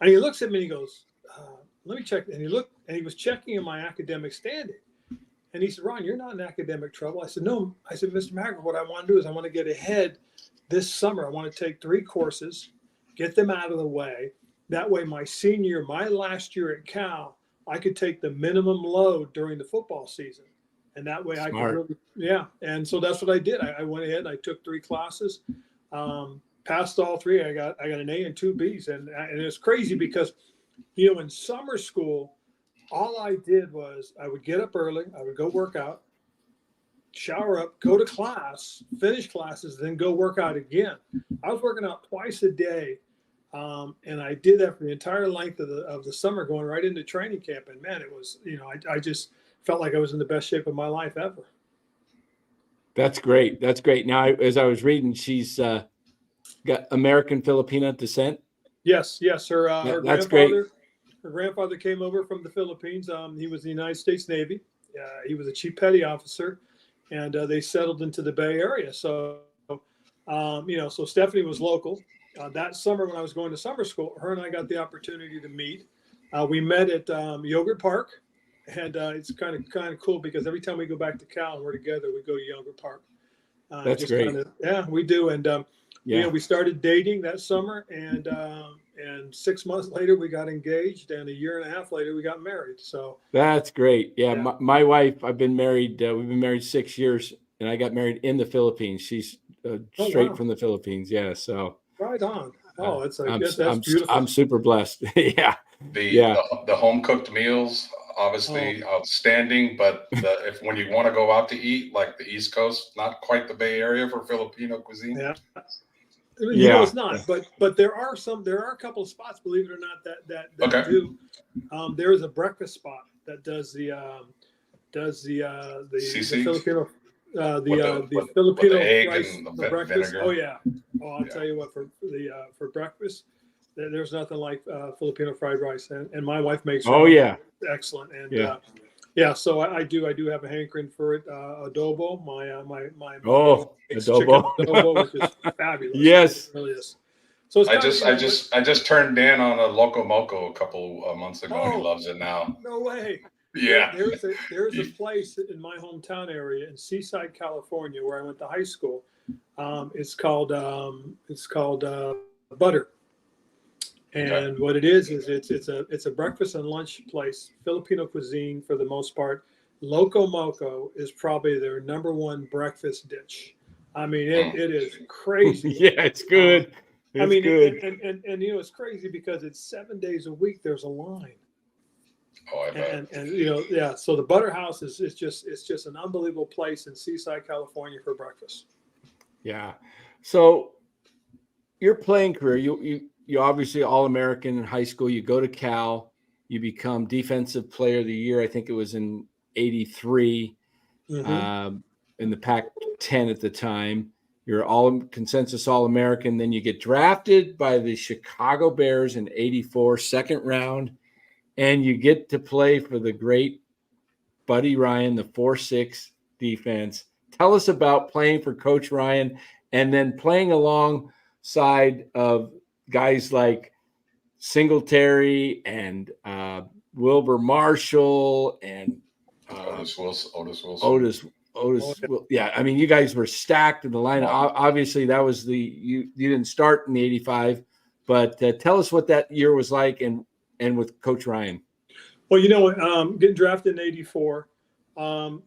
And he looks at me and he goes, let me check. And he was checking in my academic standing. And he said, Ron, you're not in academic trouble. I said, no. I said, Mr. Maggard, what I want to do is I want to get ahead this summer. I want to take 3 courses, get them out of the way. That way my last year at Cal, I could take the minimum load during the football season. And that way Smart. I could really, And so that's what I did. I went ahead and I took 3 classes, passed all 3. I got an A and 2 Bs. And it's crazy because, in summer school, all I did was I would get up early, I would go work out, shower up, go to class, finish classes, then go work out again. I was working out twice a day. And I did that for the entire length of the summer, going right into training camp. And man, it was, I just felt like I was in the best shape of my life ever. That's great. That's great. Now, as I was reading, she's got American Filipino descent. Yes. Her that's grandfather. Great. Her grandfather came over from the Philippines. He was in the United States Navy. He was a chief petty officer, and they settled into the Bay Area. So, so Stephanie was local. That summer when I was going to summer school, her and I got the opportunity to meet. We met at Yogurt Park, and it's kind of cool because every time we go back to Cal and we're together, we go to Yogurt Park. That's great. We do. And we started dating that summer, and 6 months later we got engaged, and a year and a half later we got married. So that's great. Yeah. My wife, I've been married. We've been married 6 years, and I got married in the Philippines. She's straight from the Philippines. Yeah. So. Right on. Oh, that's beautiful. I'm super blessed. Yeah. The home cooked meals, obviously outstanding. But when you want to go out to eat, like the East Coast, not quite the Bay Area for Filipino cuisine. Yeah. It's not. But there are a couple of spots, believe it or not, that do. There is a breakfast spot that does the Filipino. The Filipino rice for breakfast. Vinegar. Oh yeah. I'll tell you what, for breakfast, there's nothing like Filipino fried rice, and my wife makes. Excellent. And so I do have a hankering for it. Adobo, my adobo, adobo, which is fabulous. Yes, it really is. So I just turned Dan on a Loco Moco a couple months ago. And he loves it now. No way. Yeah. There's a place in my hometown area in Seaside, California, where I went to high school. It's called Butter. And what it is it's a breakfast and lunch place, Filipino cuisine for the most part. Loco Moco is probably their number 1 breakfast dish. I mean, it is crazy. Yeah, it's good. Good. And it's crazy because it's 7 days a week. There's a line. Oh, I bet. And yeah. So the Butter House is just an unbelievable place in Seaside, California for breakfast. Yeah. So your playing career, you obviously All-American in high school. You go to Cal, you become Defensive Player of the Year. I think it was in '83, Mm-hmm. in the Pac-10 at the time. You're all consensus All-American. Then you get drafted by the Chicago Bears in '84, second round, and you get to play for the great Buddy Ryan, the 4-6 defense. Tell us about playing for Coach Ryan and then playing alongside of guys like Singletary and Wilbur Marshall and Otis Wilson. Otis. Yeah, I mean, you guys were stacked in the lineup. Obviously, that was you didn't start in the '85, but tell us what that year was like and with Coach Ryan. Well, getting drafted in '84, I'm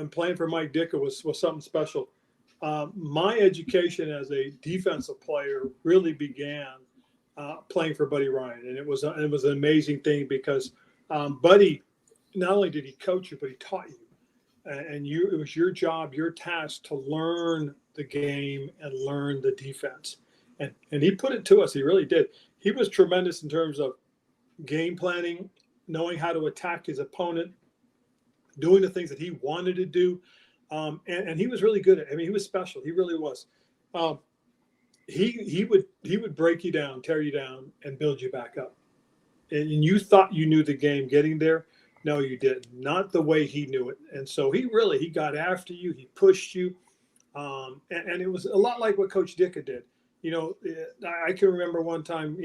playing for Mike Ditka was something special. My education as a defensive player really began playing for Buddy Ryan, and it was an amazing thing because Buddy not only did he coach you, but he taught you, and it was your job, your task to learn the game and learn the defense, and he put it to us. He really did. He was tremendous in terms of game planning, knowing how to attack his opponent, doing the things that he wanted to do. And he was really good at it. I mean, he was special. He really was. He would break you down, tear you down, and build you back up. And you thought you knew the game getting there. No, you didn't. Not the way he knew it. And so he got after you. He pushed you. And it was a lot like what Coach Ditka did. I can remember one time,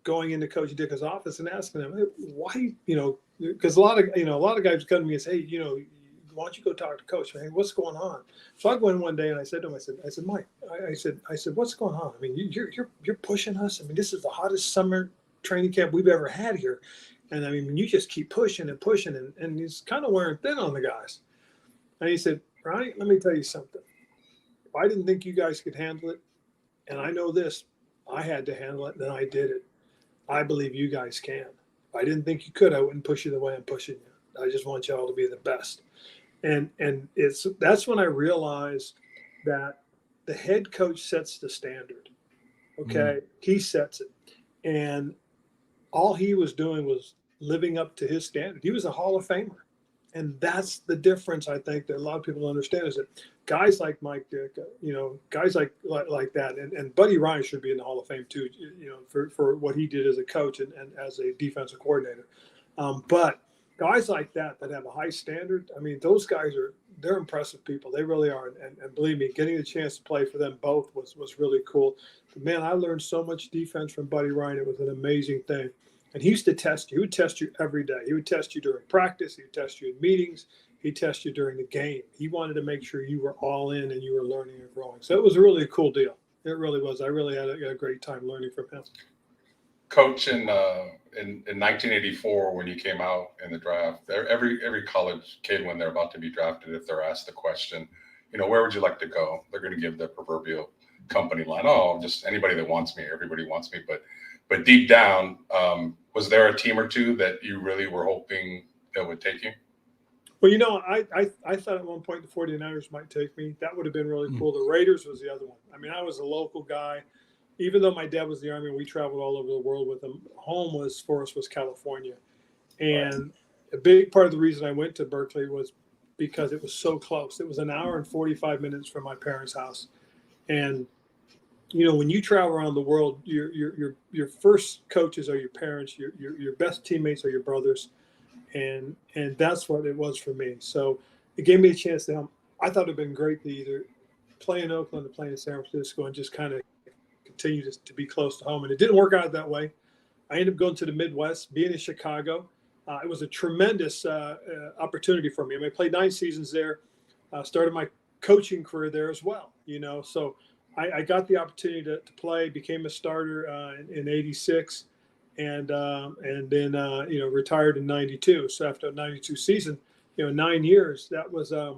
going into Coach Dicka's office and asking him, hey, why, because a lot of guys come to me and say, hey, why don't you go talk to Coach? Hey, what's going on? So I go in one day and I said to him, I said, Mike, I said, what's going on? I mean, you're pushing us. I mean, this is the hottest summer training camp we've ever had here. And I mean, you just keep pushing and pushing, and he's kind of wearing thin on the guys. And he said, Ronnie, let me tell you something. If I didn't think you guys could handle it, and I know this, I had to handle it, then I did it. I believe you guys can. If I didn't think you could, I wouldn't push you the way I'm pushing you. I just want y'all to be the best. And that's when I realized that the head coach sets the standard. Okay. He sets it. And all he was doing was living up to his standard. He was a Hall of Famer. And that's the difference, I think, that a lot of people don't understand is that guys like Mike Ditka, guys like that, and Buddy Ryan should be in the Hall of Fame too, for what he did as a coach and as a defensive coordinator. But guys like that have a high standard, I mean, those guys they're impressive people. They really are. And believe me, getting the chance to play for them both was really cool. But man, I learned so much defense from Buddy Ryan. It was an amazing thing. And he used to test you. He would test you every day. He would test you during practice. He would test you in meetings. He'd test you during the game. He wanted to make sure you were all in and you were learning and growing. So it was really a cool deal. It really was. I really had a great time learning from him. Coach, in 1984, when you came out in the draft, every college kid, when they're about to be drafted, if they're asked the question, where would you like to go? They're going to give the proverbial company line. Oh, just anybody that wants me. Everybody wants me. But deep down, was there a team or two that you really were hoping that would take you? Well, I thought at one point the 49ers might take me. That would have been really cool. The Raiders was the other one. I mean, I was a local guy. Even though my dad was in the Army and we traveled all over the world with him, home for us was California. And a big part of the reason I went to Berkeley was because it was so close. It was an hour and 45 minutes from my parents' house. And when you travel around the world, your first coaches are your parents. Your best teammates are your brothers, and that's what it was for me. So it gave me a chance to. I thought it'd been great to either play in Oakland or play in San Francisco and just kind of continue to be close to home. And it didn't work out that way. I ended up going to the Midwest, being in Chicago. It was a tremendous opportunity for me. I mean, I played 9 seasons there. Started my coaching career there as well. So. I got the opportunity to play, became a starter in '86, and then retired in '92. So after a '92 season, 9 years, that was I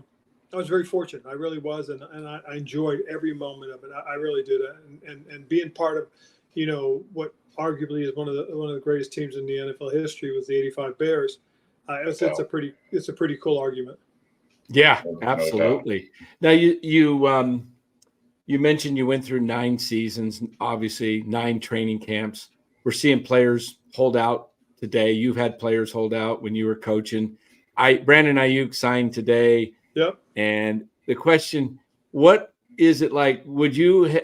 was very fortunate. I really was, and I enjoyed every moment of it. I really did, and being part of what arguably is one of the greatest teams in the NFL history was the '85 Bears. It's a pretty cool argument. Yeah, No absolutely. Now you mentioned you went through 9 seasons, obviously 9 training camps. We're seeing players hold out today. You've had players hold out when you were coaching. Brandon Ayuk signed today. Yep. And the question, what is it like? Would you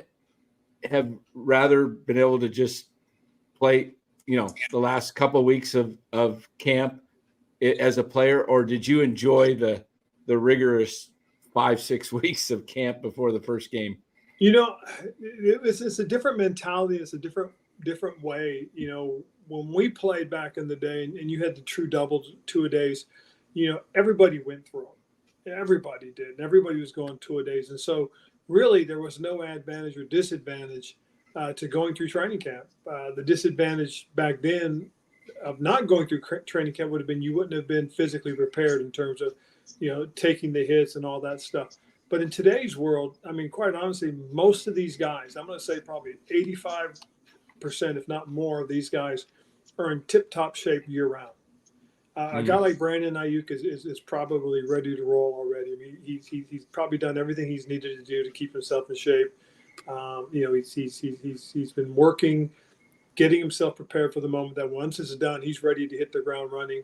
have rather been able to just play, the last couple of weeks of camp as a player, or did you enjoy the rigorous 5-6 weeks of camp before the first game? It's a different mentality. It's a different way. When we played back in the day, and you had the true doubles 2-a-days, everybody went through them. Everybody did. Everybody was going 2-a-days, and so really there was no advantage or disadvantage to going through training camp. The disadvantage back then of not going through training camp would have been you wouldn't have been physically prepared in terms of, taking the hits and all that stuff. But in today's world, I mean, quite honestly, most of these guys, I'm going to say probably 85%, if not more, of these guys are in tip-top shape year-round. A guy like Brandon Ayuk is probably ready to roll already. I mean, he's probably done everything he's needed to do to keep himself in shape. He's been working, getting himself prepared for the moment that once it's done, he's ready to hit the ground running.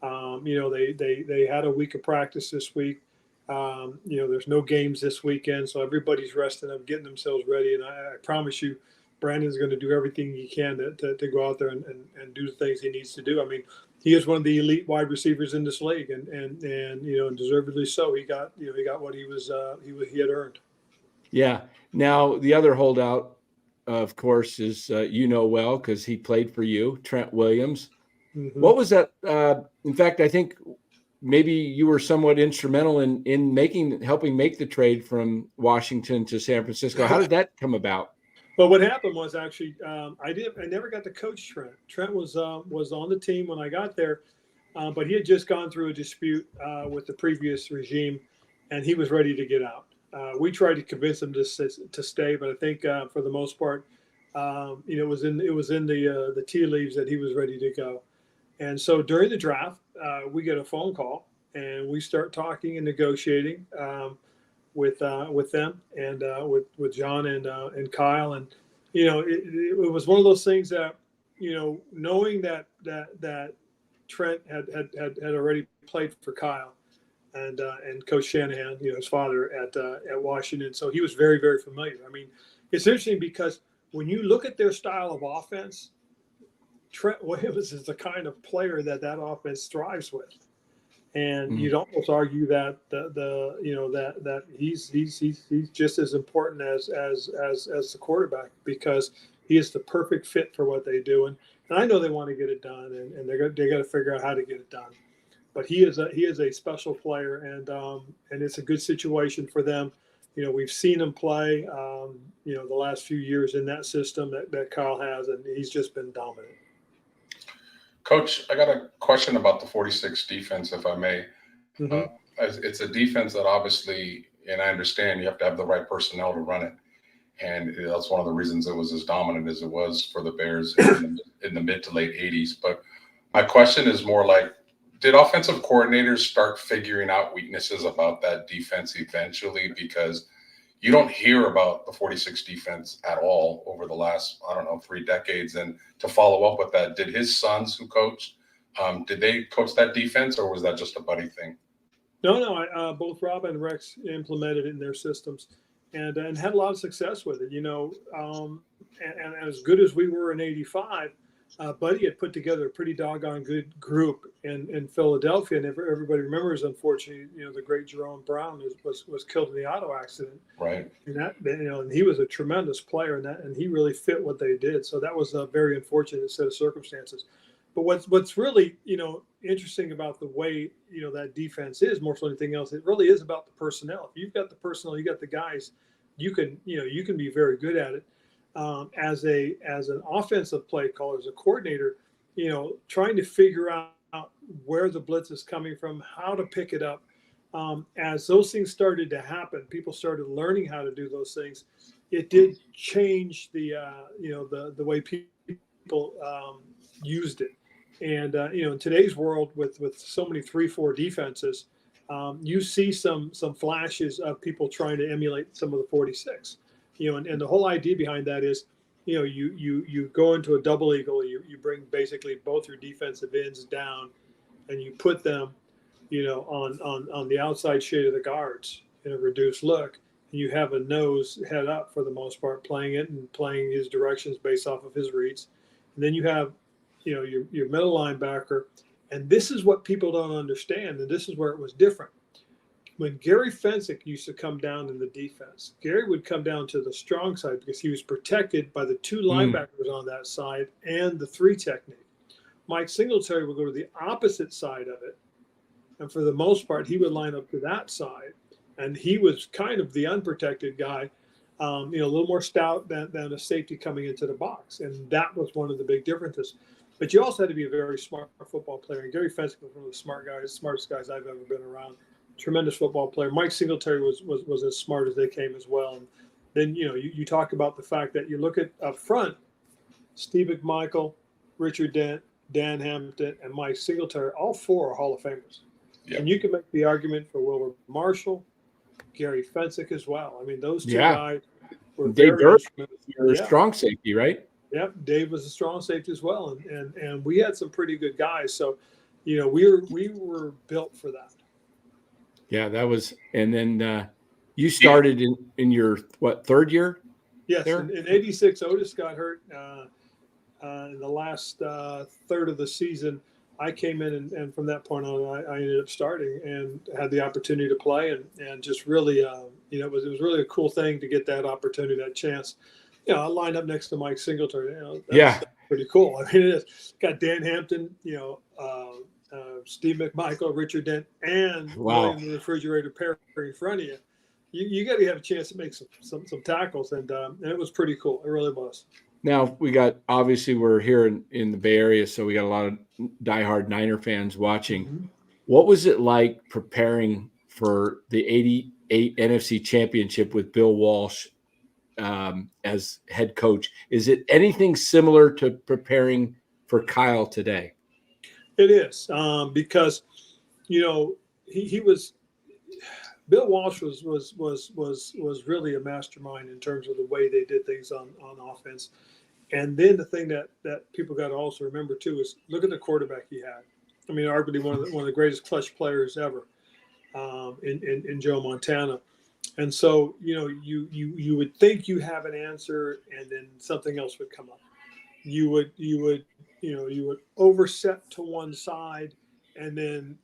They had a week of practice this week. There's no games this weekend, so everybody's resting up, getting themselves ready. And I promise you, Brandon's going to do everything he can to go out there and do the things he needs to do. I mean, he is one of the elite wide receivers in this league, and deservedly so. He got what he had earned. Yeah. Now the other holdout, of course, is well because he played for you, Trent Williams. Mm-hmm. What was that? In fact, I think maybe you were somewhat instrumental in helping make the trade from Washington to San Francisco. How did that come about? Well, what happened was actually I never got to coach Trent. Trent was on the team when I got there, but he had just gone through a dispute with the previous regime, and he was ready to get out. We tried to convince him to stay, but I think for the most part, it was in the tea leaves that he was ready to go. And so during the draft, we get a phone call, and we start talking and negotiating with them and with John and Kyle, and it was one of those things that knowing that Trent had already played for Kyle and Coach Shanahan, his father at Washington, so he was very, very familiar. I mean, it's interesting because when you look at their style of offense, Trent Williams is the kind of player that offense thrives with, and you'd almost argue that that he's just as important as the quarterback, because he is the perfect fit for what they do, and I know they want to get it done, and they got to figure out how to get it done. But he is a special player, and it's a good situation for them. We've seen him play the last few years in that system that Kyle has, and he's just been dominant. Coach, I got a question about the 46 defense, if I may. Mm-hmm. It's a defense that obviously, and I understand you have to have the right personnel to run it. And that's one of the reasons it was as dominant as it was for the Bears in the mid to late 80s. But my question is more like, did offensive coordinators start figuring out weaknesses about that defense eventually? Because you don't hear about the 46 defense at all over the last, 3 decades. And to follow up with that, did his sons who coached, did they coach that defense, or was that just a buddy thing? No. Both Rob and Rex implemented it in their systems and had a lot of success with it, and as good as we were in '85, Buddy had put together a pretty doggone good group in Philadelphia, and everybody remembers, unfortunately, the great Jerome Brown was killed in the auto accident. Right. And that, and he was a tremendous player, and he really fit what they did. So that was a very unfortunate set of circumstances. But what's really interesting about the way that defense is, more than anything else, it really is about the personnel. If you've got the personnel, you got the guys, you can be very good at it. As an offensive play caller, as a coordinator, trying to figure out where the blitz is coming from, how to pick it up. As those things started to happen, people started learning how to do those things. It did changed the the way people used it. And in today's world, with so many 3-4 defenses, you see some flashes of people trying to emulate some of the 46. And the whole idea behind that is, you go into a double eagle, you bring basically both your defensive ends down, and you put them, on the outside shade of the guards in a reduced look. And you have a nose head up for the most part, playing it and playing his directions based off of his reads. And then you have, your middle linebacker. And this is what people don't understand. And this is where it was different. When Gary Fensick used to come down in the defense, Gary would come down to the strong side because he was protected by the 2 linebackers on that side and the 3 technique. Mike Singletary would go to the opposite side of it. And for the most part, he would line up to that side. And he was kind of the unprotected guy, a little more stout than a safety coming into the box. And that was one of the big differences. But you also had to be a very smart football player. And Gary Fensick was one of the smartest guys I've ever been around. Tremendous football player. Mike Singletary was as smart as they came as well. And then, you talk about the fact that you look at up front, Steve McMichael, Richard Dent, Dan Hampton, and Mike Singletary, all 4 are Hall of Famers. Yep. And you can make the argument for Wilbur Marshall, Gary Fensick as well. I mean, those 2 guys were Dave Durst, your strong safety, right? Yep, Dave was a strong safety as well, and we had some pretty good guys. So, we were built for that. Yeah, that was, and then you started in your 3rd year? Yes, in '86, Otis got hurt in the last third of the season. I came in, and from that point on, I ended up starting and had the opportunity to play, and just really, it was really a cool thing to get that opportunity, that chance. I lined up next to Mike Singletary. That's pretty cool. I mean, it is. Got Dan Hampton, Steve McMichael, Richard Dent, and William the Refrigerator Perry in front of you. You got to have a chance to make some tackles, and it was pretty cool. It really was. Now we're here in the Bay Area, so we got a lot of diehard Niner fans watching. Mm-hmm. What was it like preparing for the '88 NFC Championship with Bill Walsh as head coach? Is it anything similar to preparing for Kyle today? It is, because he was Bill Walsh was really a mastermind in terms of the way they did things on offense. And then the thing that people got to also remember too is look at the quarterback he had. I mean, arguably one of the greatest clutch players ever, in Joe Montana. And so, you would think you have an answer, and then something else would come up. You would overset to one side, and then,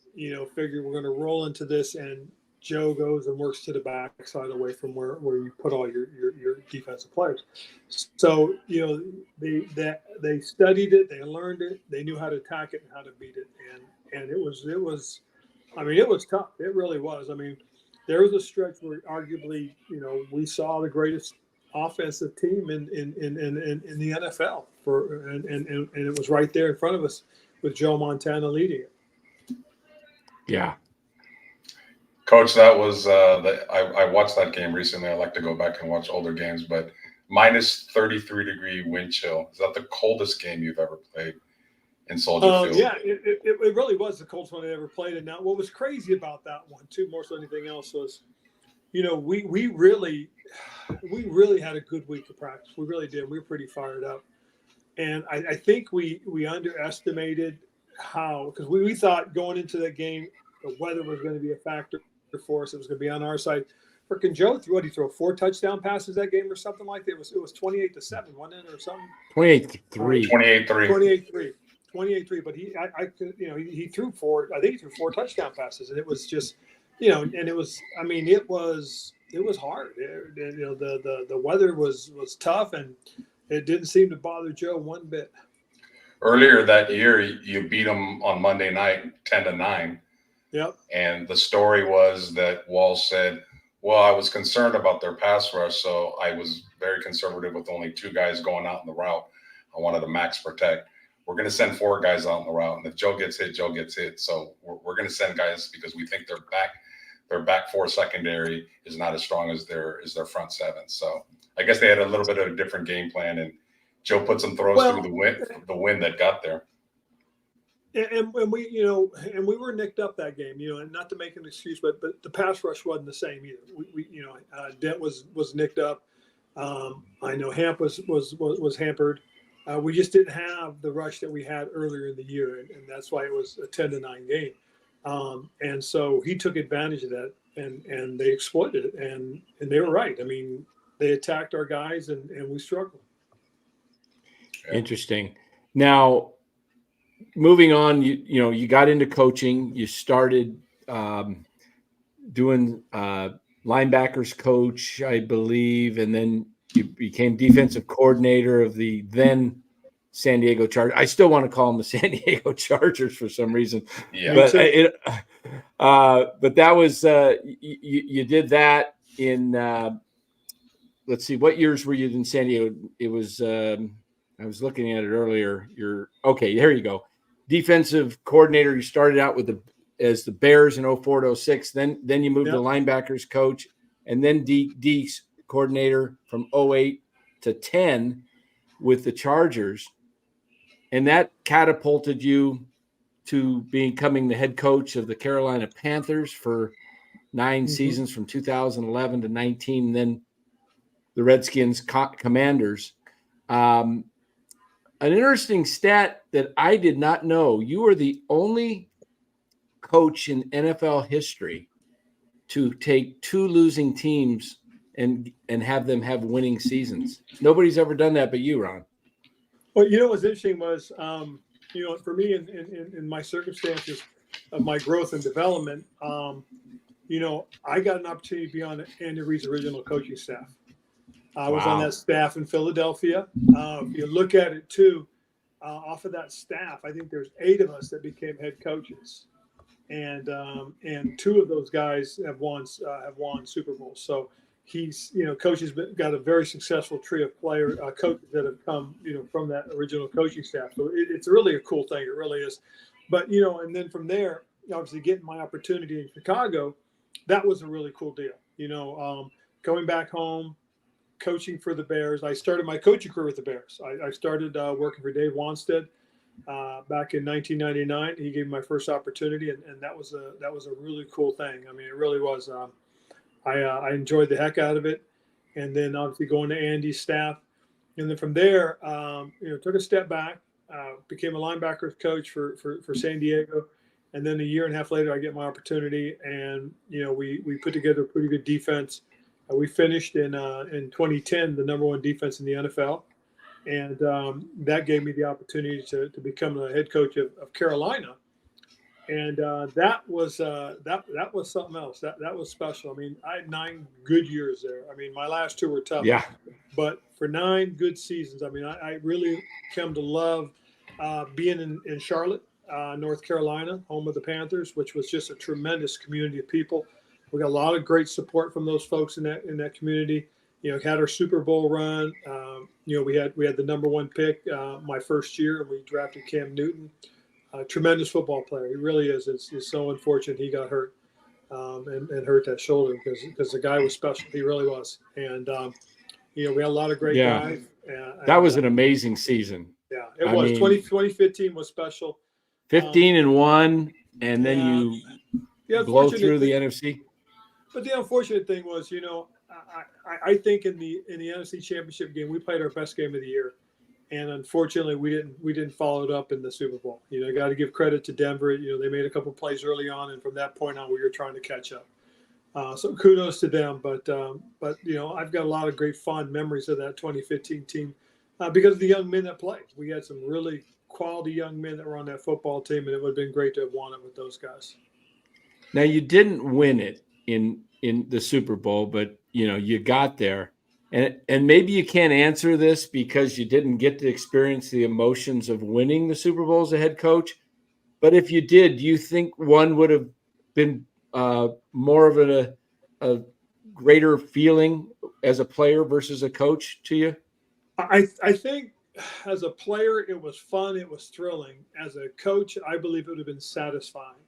figure we're going to roll into this, and Joe goes and works to the backside away from where you put all your defensive players. So, they studied it, they learned it, they knew how to attack it and how to beat it. And it was tough. It really was. I mean, there was a stretch where arguably, we saw the greatest offensive team in the NFL and it was right there in front of us with Joe Montana leading it. Yeah. Coach, that was I watched that game recently. I like to go back and watch older games, but minus 33-degree wind chill. Is that the coldest game you've ever played in Soldier Field? Yeah, it really was the coldest one I ever played. And now what was crazy about that one too, more so than anything else, was, we really had a good week of practice. We really did. We were pretty fired up. And I think we underestimated how, because we thought going into that game, the weather was going to be a factor for us. It was going to be on our side. Freaking Joe he threw 4 touchdown passes that game or something like that. It was 28-7, wasn't it, or something? 28-3. 28-3. But he threw 4. I think he threw 4 touchdown passes, and it was just, and it was. I mean, it was hard. The weather was tough, and it didn't seem to bother Joe one bit. Earlier that year, you beat him on Monday night 10-9. Yep. And the story was that Walsh said, well, I was concerned about their pass rush, so I was very conservative with only 2 guys going out in the route. I wanted to max protect. We're going to send 4 guys out in the route. And if Joe gets hit, Joe gets hit. So we're going to send guys because we think they're back their back four secondary is not as strong as their front seven. So I guess they had a little bit of a different game plan, and Joe put some throws through the wind that got there. And we were nicked up that game, and not to make an excuse, but the pass rush wasn't the same either. Dent was nicked up. I know Hamp was hampered. We just didn't have the rush that we had earlier in the year, and that's why it was a 10-9 game. And so he took advantage of that, and they exploited it, and they were right. I mean, they attacked our guys, and we struggled. Interesting. Now, moving on, you got into coaching. You started doing linebackers coach, I believe, and then you became defensive coordinator of the then San Diego Chargers. I still want to call them the San Diego Chargers for some reason. Yeah. But that was you did that in let's see, what years were you in San Diego? It was I was looking at it earlier. Okay, there you go. Defensive coordinator. You started out as the Bears in 04 to 06. Then you moved to linebackers coach, and then D coordinator from 08 to 10 with the Chargers. And that catapulted you to becoming the head coach of the Carolina Panthers for 9 seasons from 2011 to 19, and then the Redskins Commanders. An interesting stat that I did not know, you were the only coach in NFL history to take 2 losing teams and have them have winning seasons. Nobody's ever done that but you, Ron. Well, what's interesting was, for me in my circumstances of my growth and development, I got an opportunity to be on Andy Reid's original coaching staff. I was on that staff in Philadelphia. If you look at it too, off of that staff, I think there's 8 of us that became head coaches, and 2 of those guys have won Super Bowls. So he's, coach has got a very successful tree of coaches that have come, from that original coaching staff. So it's really a cool thing. It really is. But and then from there, obviously getting my opportunity in Chicago, that was a really cool deal. Going back home, coaching for the Bears. I started my coaching career with the Bears. I started working for Dave Wanstead back in 1999. He gave me my first opportunity, and that was a really cool thing. I mean, it really was. I enjoyed the heck out of it, and then obviously going to Andy's staff, and then from there, took a step back, became a linebackers coach for San Diego, and then a year and a half later, I get my opportunity, and we put together a pretty good defense. We finished in 2010 the number 1 defense in the NFL, and that gave me the opportunity to become the head coach of Carolina, and that was something else. That was special. I mean, I had 9 good years there. I mean, my last 2 were tough. Yeah. But for 9 good seasons, I mean, I really come to love being in Charlotte, North Carolina, home of the Panthers, which was just a tremendous community of people. We got a lot of great support from those folks in that community. Had our Super Bowl run. We had the number 1 pick my first year, and we drafted Cam Newton. Tremendous football player. He really is. It's so unfortunate he got hurt and hurt that shoulder because the guy was special. He really was. And we had a lot of great guys. That was an amazing season. Yeah, it was. 2015 was special. 15-1, and then you blow through the NFC. But the unfortunate thing was, I think in the NFC Championship game, we played our best game of the year, and unfortunately, we didn't follow it up in the Super Bowl. I got to give credit to Denver. They made a couple of plays early on, and from that point on, we were trying to catch up. So kudos to them. But I've got a lot of great fond memories of that 2015 team because of the young men that played. We had some really quality young men that were on that football team, and it would have been great to have won it with those guys. Now, you didn't win it in the Super Bowl, but you got there, and maybe you can't answer this because you didn't get to experience the emotions of winning the Super Bowl as a head coach. But if you did, do you think one would have been more of a greater feeling as a player versus a coach to you? I think as a player, it was fun. It was thrilling. As a coach, I believe it would have been satisfying.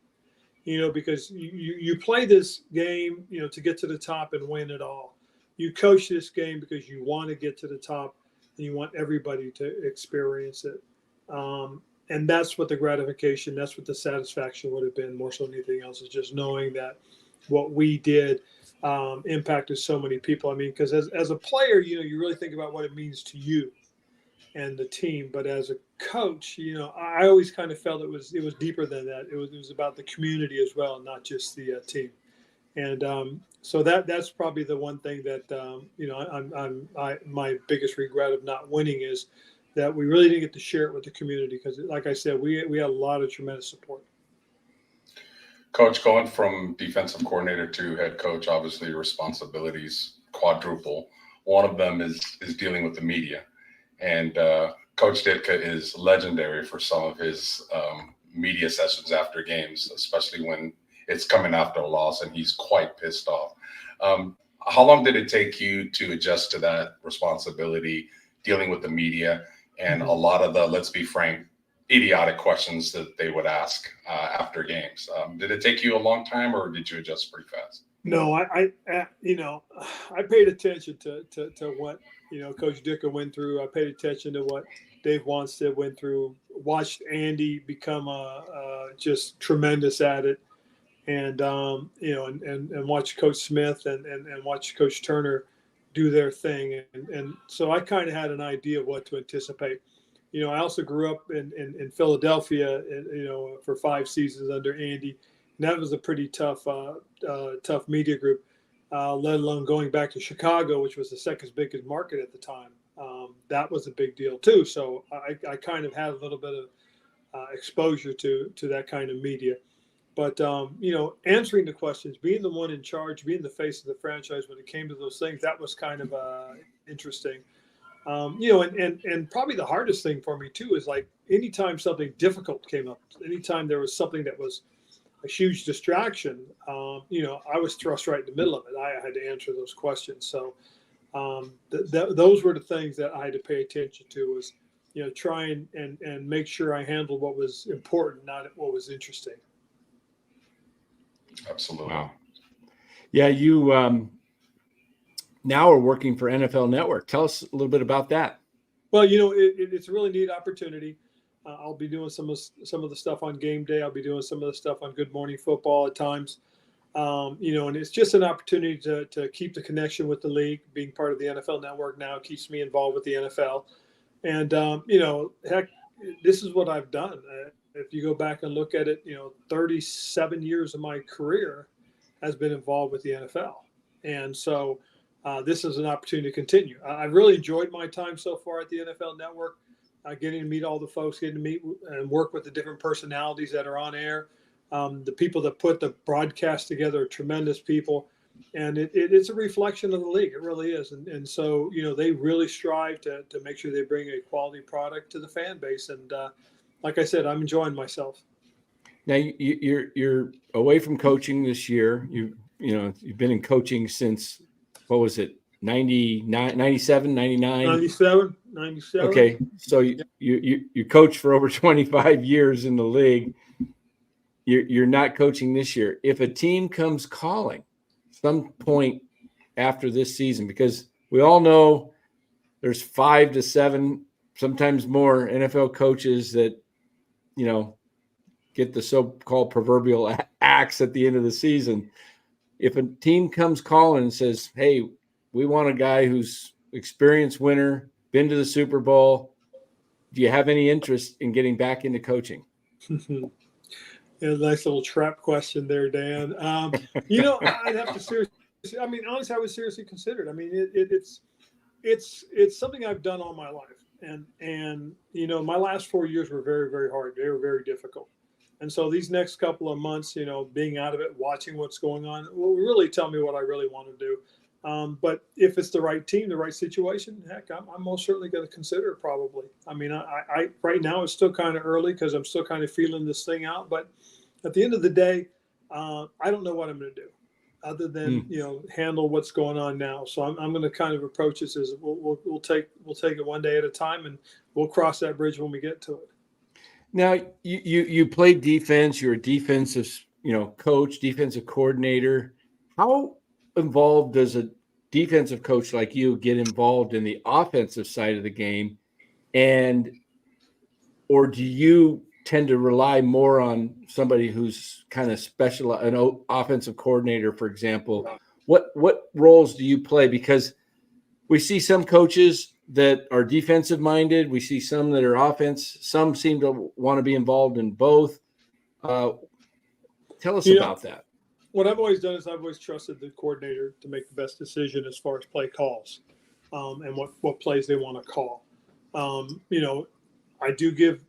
because you play this game, to get to the top and win it all. You coach this game because you want to get to the top and you want everybody to experience it. And that's what the gratification, that's what the satisfaction would have been more so than anything else, is just knowing that what we did impacted so many people. I mean, because as a player, you really think about what it means to you and the team. But as a coach, I always kind of felt it was deeper than that. It was about the community as well, not just the team. And so that's probably the one thing that my biggest regret of not winning is that we really didn't get to share it with the community, because, like I said, we had a lot of tremendous support. Coach, going from defensive coordinator to head coach, obviously your responsibilities quadruple. One of them is dealing with the media. And Coach Ditka is legendary for some of his media sessions after games, especially when it's coming after a loss and he's quite pissed off. How long did it take you to adjust to that responsibility, dealing with the media and a lot of the, let's be frank, idiotic questions that they would ask after games? Did it take you a long time, or did you adjust pretty fast? No, I paid attention to what Coach Ditka went through. I paid attention to what Dave Wanstead went through. Watched Andy become just tremendous at it, and and watch Coach Smith and watch Coach Turner do their thing, and so I kind of had an idea of what to anticipate. I also grew up in Philadelphia, for 5 seasons under Andy. And that was a pretty tough media group, let alone going back to Chicago, which was the second biggest market at the time. That was a big deal too. So I kind of had a little bit of exposure to that kind of media. But, answering the questions, being the one in charge, being the face of the franchise when it came to those things, that was kind of interesting. And probably the hardest thing for me too is, like, anytime something difficult came up, anytime there was something that was a huge distraction, I was thrust right in the middle of it. I had to answer those questions. So those were the things that I had to pay attention to, was, try and make sure I handled what was important, not what was interesting. Absolutely. Wow. Yeah, you now are working for NFL Network. Tell us a little bit about that. Well, it's a really neat opportunity. I'll be doing some of the stuff on game day. I'll be doing some of the stuff on Good Morning Football at times. And it's just an opportunity to keep the connection with the league. Being part of the NFL Network now keeps me involved with the NFL. And, heck, this is what I've done. If you go back and look at it, 37 years of my career has been involved with the NFL. And so this is an opportunity to continue. I've really enjoyed my time so far at the NFL Network, getting to meet all the folks, getting to meet and work with the different personalities that are on air. The people that put the broadcast together are tremendous people. And it's a reflection of the league. It really is. And so, they really strive to make sure they bring a quality product to the fan base. And like I said, I'm enjoying myself. Now you're away from coaching this year. You've been in coaching since, what was it, 99, 97, 99? 97. Okay, so you coached for over 25 years in the league. You're not coaching this year. If a team comes calling some point after this season, because we all know there's 5 to 7, sometimes more NFL coaches that, get the so-called proverbial axe at the end of the season. If a team comes calling and says, hey, we want a guy who's experienced winner, been to the Super Bowl, do you have any interest in getting back into coaching? A nice little trap question there, Dan. I'd have to seriously, honestly, I would seriously consider it. I mean, it's something I've done all my life. And my last 4 years were very, very hard. They were very difficult. And so these next couple of months, being out of it, watching what's going on, will really tell me what I really want to do. But if it's the right team, the right situation, heck, I'm most certainly going to consider it probably. I mean, I right now it's still kind of early because I'm still kind of feeling this thing out. But at the end of the day, I don't know what I'm going to do other than, handle what's going on now. So I'm going to kind of approach this as we'll take it one day at a time, and we'll cross that bridge when we get to it. Now, you played defense. You're a defensive, coach, defensive coordinator. How involved does a defensive coach like you get involved in the offensive side of the game? Or do you tend to rely more on somebody who's kind of special, an offensive coordinator, for example? What roles do you play? Because we see some coaches that are defensive minded. We see some that are offense. Some seem to want to be involved in both. Tell us about that. What I've always done is I've always trusted the coordinator to make the best decision as far as play calls, and what plays they want to call. I do give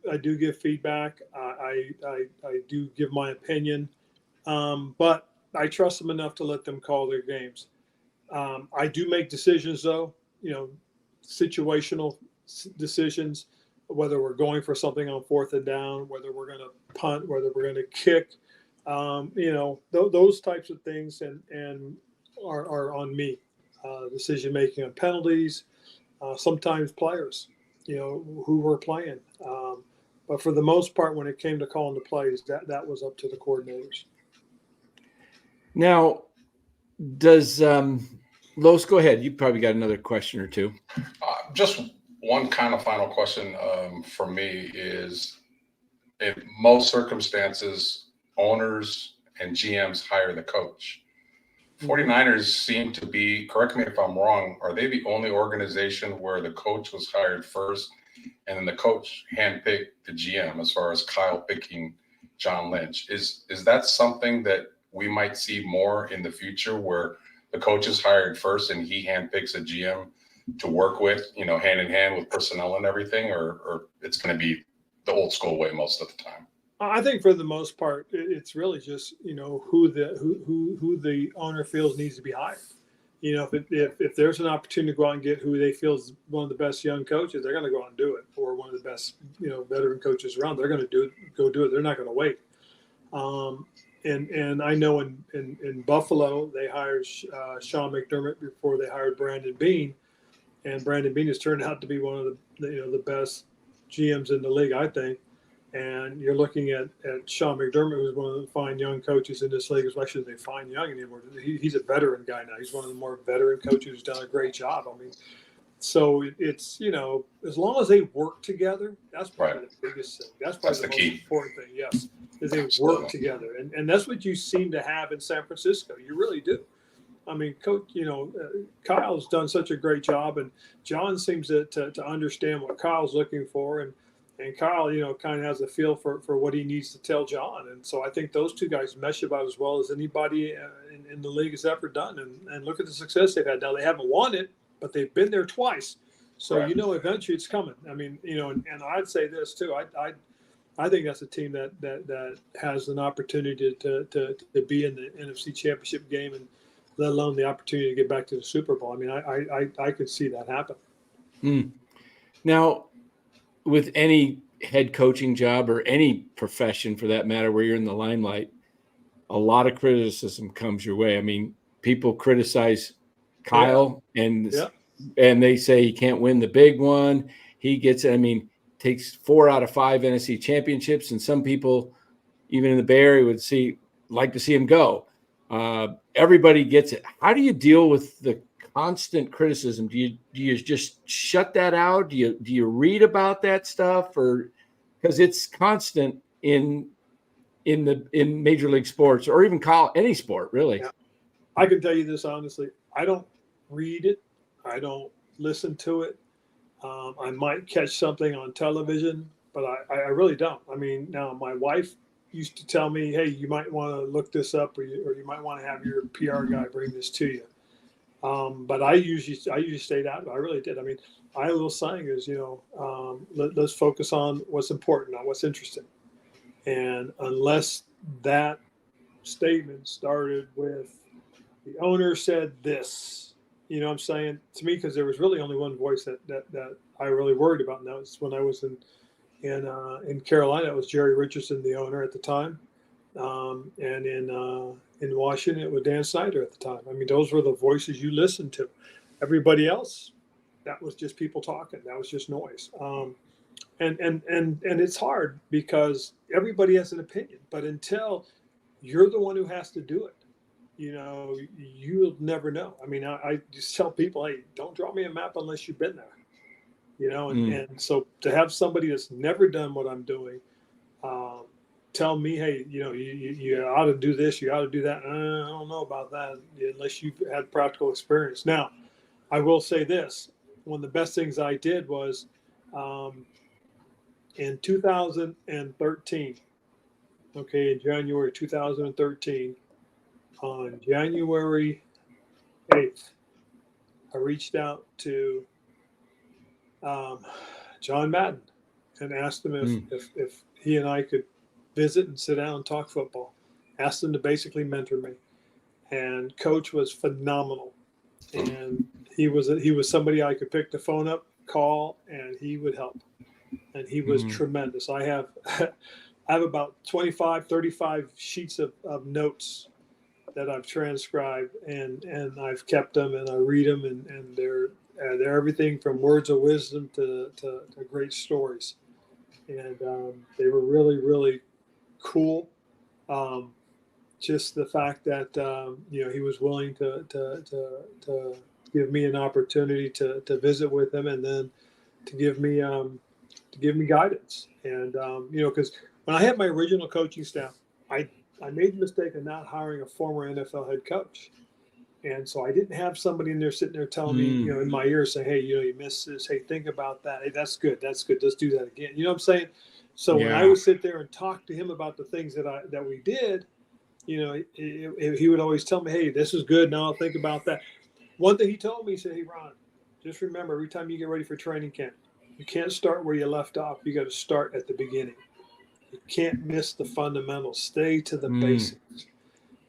feedback. I do give my opinion, but I trust them enough to let them call their games. I do make decisions though, situational decisions, whether we're going for something on 4th and down, whether we're going to punt, whether we're going to kick, those types of things and are on me. Decision making on penalties, sometimes players, who we're playing. But for the most part, when it came to calling the plays, that was up to the coordinators. Now, does Los, go ahead. You probably got another question or two. Just one kind of final question for me is, in most circumstances, owners and GMs hire the coach. 49ers seem to be, correct me if I'm wrong, are they the only organization where the coach was hired first and then the coach handpicked the GM, as far as Kyle picking John Lynch? Is that something that we might see more in the future, where the coach is hired first and he handpicks a GM to work with, hand in hand with personnel and everything, or it's going to be the old school way most of the time? I think for the most part, it's really just who the owner feels needs to be hired. If there's an opportunity to go out and get who they feel is one of the best young coaches, they're going to go out and do it. Or one of the best veteran coaches around, they're going to go do it. They're not going to wait. And I know in Buffalo they hired Sean McDermott before they hired Brandon Beane, and Brandon Beane has turned out to be one of the best GMs in the league, I think. And you're looking at Sean McDermott, who's one of the fine young coaches in this league. Well, I shouldn't say fine young anymore. He's a veteran guy now. He's one of the more veteran coaches who's done a great job. I mean, so it's, as long as they work together, that's probably the biggest thing. That's probably the most important thing, yes, is they work together. And that's what you seem to have in San Francisco. You really do. I mean, Coach, Kyle's done such a great job, and John seems to understand what Kyle's looking for. And Kyle, kind of has a feel for what he needs to tell John. And so I think those two guys mesh about as well as anybody in the league has ever done. And look at the success they've had. Now, they haven't won it, but they've been there twice. So, eventually it's coming. I mean, and I'd say this too. I think that's a team that has an opportunity to be in the NFC Championship game, and let alone the opportunity to get back to the Super Bowl. I mean, I could see that happen. Now, with any head coaching job or any profession for that matter, where you're in the limelight, a lot of criticism comes your way. I mean, people criticize Kyle and they say he can't win the big one. He gets, takes 4 out of 5 NFC championships. And some people, even in the Bay Area, would like to see him go. Everybody gets it. How do you deal with the constant criticism? Do you just shut that out? Do you read about that stuff, or because it's constant in Major League Sports, or even any sport really? Yeah. I can tell you this honestly. I don't read it. I don't listen to it. I might catch something on television, but I really don't. I mean, now my wife used to tell me, "Hey, you might want to look this up, or you might want to have your PR guy bring this to you." But I usually stayed out. I really did. I mean, I little saying is, let's focus on what's important, not what's interesting. And unless that statement started with the owner said this, what I'm saying, to me, because there was really only one voice that I really worried about. And that was when I was in Carolina. It was Jerry Richardson, the owner at the time. And in Washington, it was Dan Snyder at the time. I mean, those were the voices you listened to. Everybody else, that was just people talking. That was just noise. And it's hard because everybody has an opinion. But until you're the one who has to do it. You'll never know. I mean, I just tell people, hey, don't draw me a map unless you've been there. And so to have somebody that's never done what I'm doing tell me, hey, you ought to do this, you ought to do that. I don't know about that unless you've had practical experience. Now, I will say this. One of the best things I did was in 2013, in January 2013, on January 8th, I reached out to John Madden and asked him if he and I could visit and sit down and talk football. Asked him to basically mentor me. And Coach was phenomenal. And he was somebody I could pick the phone up, call, and he would help. And he was tremendous. I have about 25, 35 sheets of notes that I've transcribed, and I've kept them, and I read them, and they're everything from words of wisdom to great stories. And they were really, really cool. Just the fact that he was willing to give me an opportunity to visit with him, and then to give me guidance. And because when I had my original coaching staff, I made the mistake of not hiring a former NFL head coach. And so I didn't have somebody in there sitting there telling me, in my ear saying, hey, you missed this. Hey, think about that. Hey, that's good. That's good. Let's do that again. You know what I'm saying? So when I would sit there and talk to him about the things that we did, he would always tell me, hey, this is good. Now I'll think about that. One thing he told me, he said, hey, Ron, just remember, every time you get ready for training camp, you can't start where you left off. You got to start at the beginning. You can't miss the fundamentals. Stay to the basics.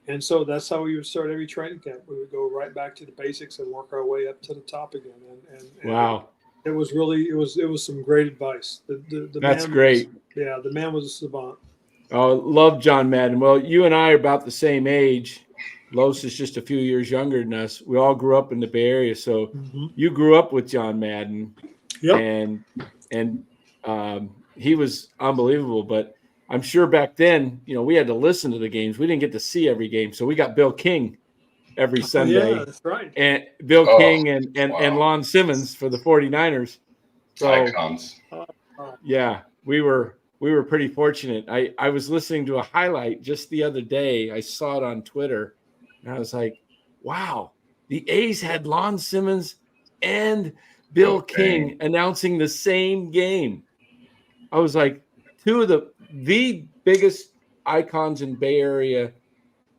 And so that's how we would start every training camp. We would go right back to the basics and work our way up to the top again. And wow. It was some great advice. The That's man great. The man was a savant. Oh, love John Madden. Well, you and I are about the same age. Los is just a few years younger than us. We all grew up in the Bay Area. So you grew up with John Madden. Yep. And he was unbelievable. But I'm sure back then, we had to listen to the games. We didn't get to see every game. So we got Bill King every Sunday. Yeah, that's right. And Bill King and Lon Simmons for the 49ers. So, icons. Yeah, we were pretty fortunate. I was listening to a highlight just the other day. I saw it on Twitter, and I was like, wow, the A's had Lon Simmons and Bill King announcing the same game. I was like, two of the biggest icons in Bay Area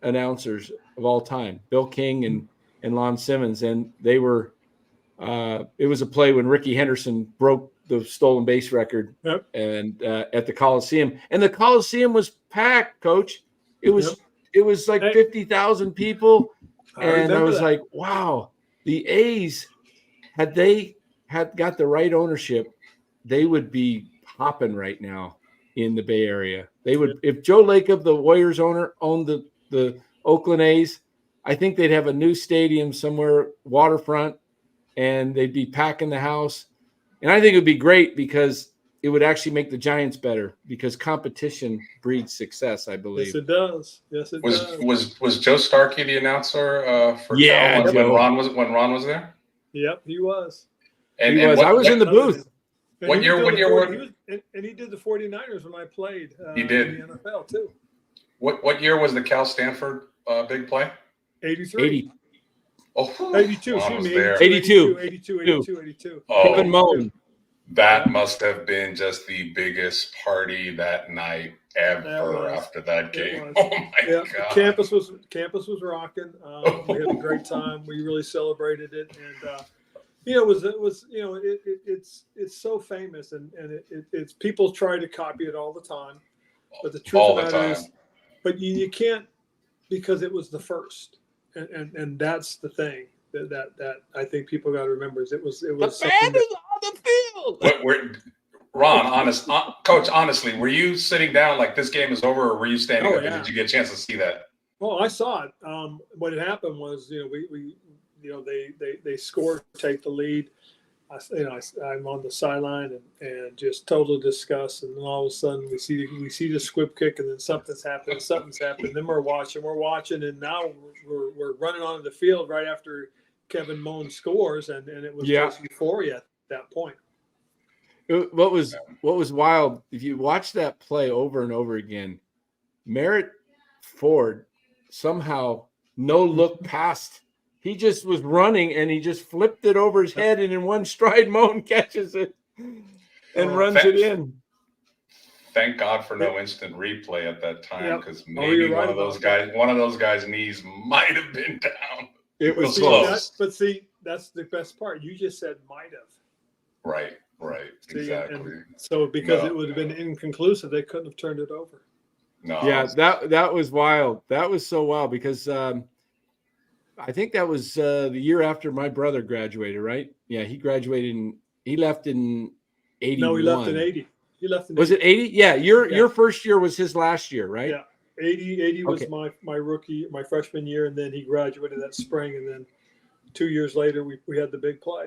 announcers of all time, Bill King and Lon Simmons. And they were it was a play when Ricky Henderson broke the stolen base record and at the Coliseum. And the Coliseum was packed, Coach. It was like 50,000 people. And I was like, wow, the A's, had they got the right ownership, they would be popping right now in the Bay Area. They would, if Joe Lacob, the Warriors owner, owned the Oakland A's, I think they'd have a new stadium somewhere waterfront, and they'd be packing the house. And I think it would be great because it would actually make the Giants better, because competition breeds success, I believe. Yes, it does. Yes, it does. Was Joe Starkey the announcer for Cal when Ron was there? Yep, he was. And I was in the booth. What year were and he did the 49ers when I played he did. in the NFL too. What year was the Cal Stanford big play? 83. 82. 82, excuse me. 82. Kevin Mullen. That must have been just the biggest party that night ever after that game. Oh my God. Campus was rocking. We had a great time. We really celebrated it, and it's so famous, and it's people try to copy it all the time, but the truth of the matter is, but you can't, because it was the first, and that's the thing that I think people got to remember is it was the band is on the field. Ron, Coach, honestly, were you sitting down like this game is over, or were you standing up? Did you get a chance to see that? Well, I saw it. What had happened was, they scored, take the lead. I'm on the sideline and just total disgust, and then all of a sudden we see the squib kick, and then something's happened, then we're watching, and now we're running onto the field right after Kevin Moan scores, and it was just euphoria at that point. What was wild, if you watch that play over and over again, Merritt Ford somehow no look past. He just was running and he just flipped it over his head, and in one stride, Moan catches it and runs it in. Thank God for no instant replay at that time, because maybe right, one of those guys' knees might have been down. It was close. But see, that's the best part. You just said might have. Right, See, exactly. And so because it would have been inconclusive, they couldn't have turned it over. No. Yeah, that was wild. That was so wild because I think that was the year after my brother graduated, right? Yeah, he graduated he left in 81. No, he left in 80. Was it 80? Yeah, your first year was his last year, right? Yeah. 80 was my freshman year, and then he graduated that spring, and then 2 years later we had the big play.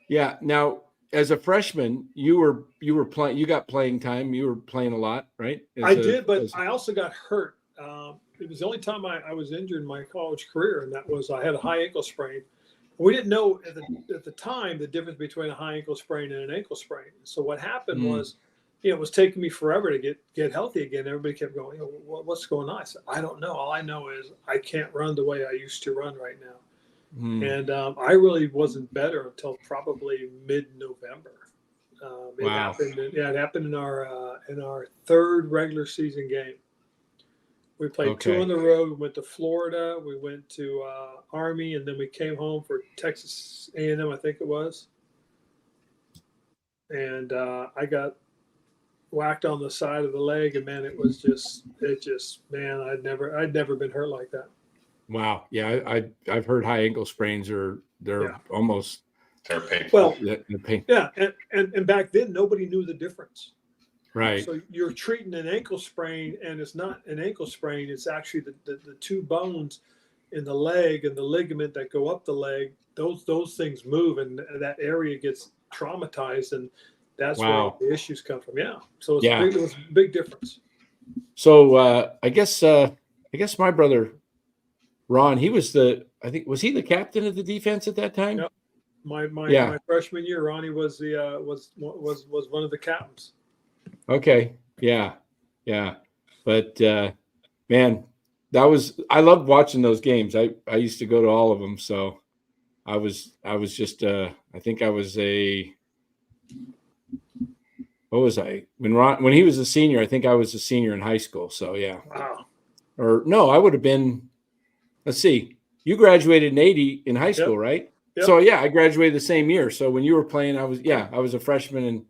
Yeah. Now, as a freshman, you were playing. You got playing time. You were playing a lot, right? I also got hurt. It was the only time I was injured in my college career, and that was I had a high ankle sprain. We didn't know at the time the difference between a high ankle sprain and an ankle sprain. So what happened was, it was taking me forever to get healthy again. Everybody kept going, what's going on? I said, I don't know. All I know is I can't run the way I used to run right now. And I really wasn't better until probably mid-November. It happened in our third regular season game. We played 2 on the road. We went to Florida. We went to Army, and then we came home for Texas A&M, I think it was. And I got whacked on the side of the leg, and man, I'd never been hurt like that. Wow. Yeah, I've heard high ankle sprains they're almost painful. Well, they're painful. Yeah, and back then nobody knew the difference. Right. So you're treating an ankle sprain, and it's not an ankle sprain. It's actually the 2 bones in the leg and the ligament that go up the leg. Those things move, and that area gets traumatized, and that's where the issues come from. Yeah. So it was a big difference. So I guess my brother Ron, was he the captain of the defense at that time? Yep. My freshman year, Ronnie was was one of the captains. Okay. Yeah. But man, I loved watching those games. I used to go to all of them. So I was just I think I was what was I when he was a senior? I think I was a senior in high school. So yeah. Wow. Or no, I would have been. Let's see. You graduated in 80 in high school, right? Yep. So yeah, I graduated the same year. So when you were playing, I was a freshman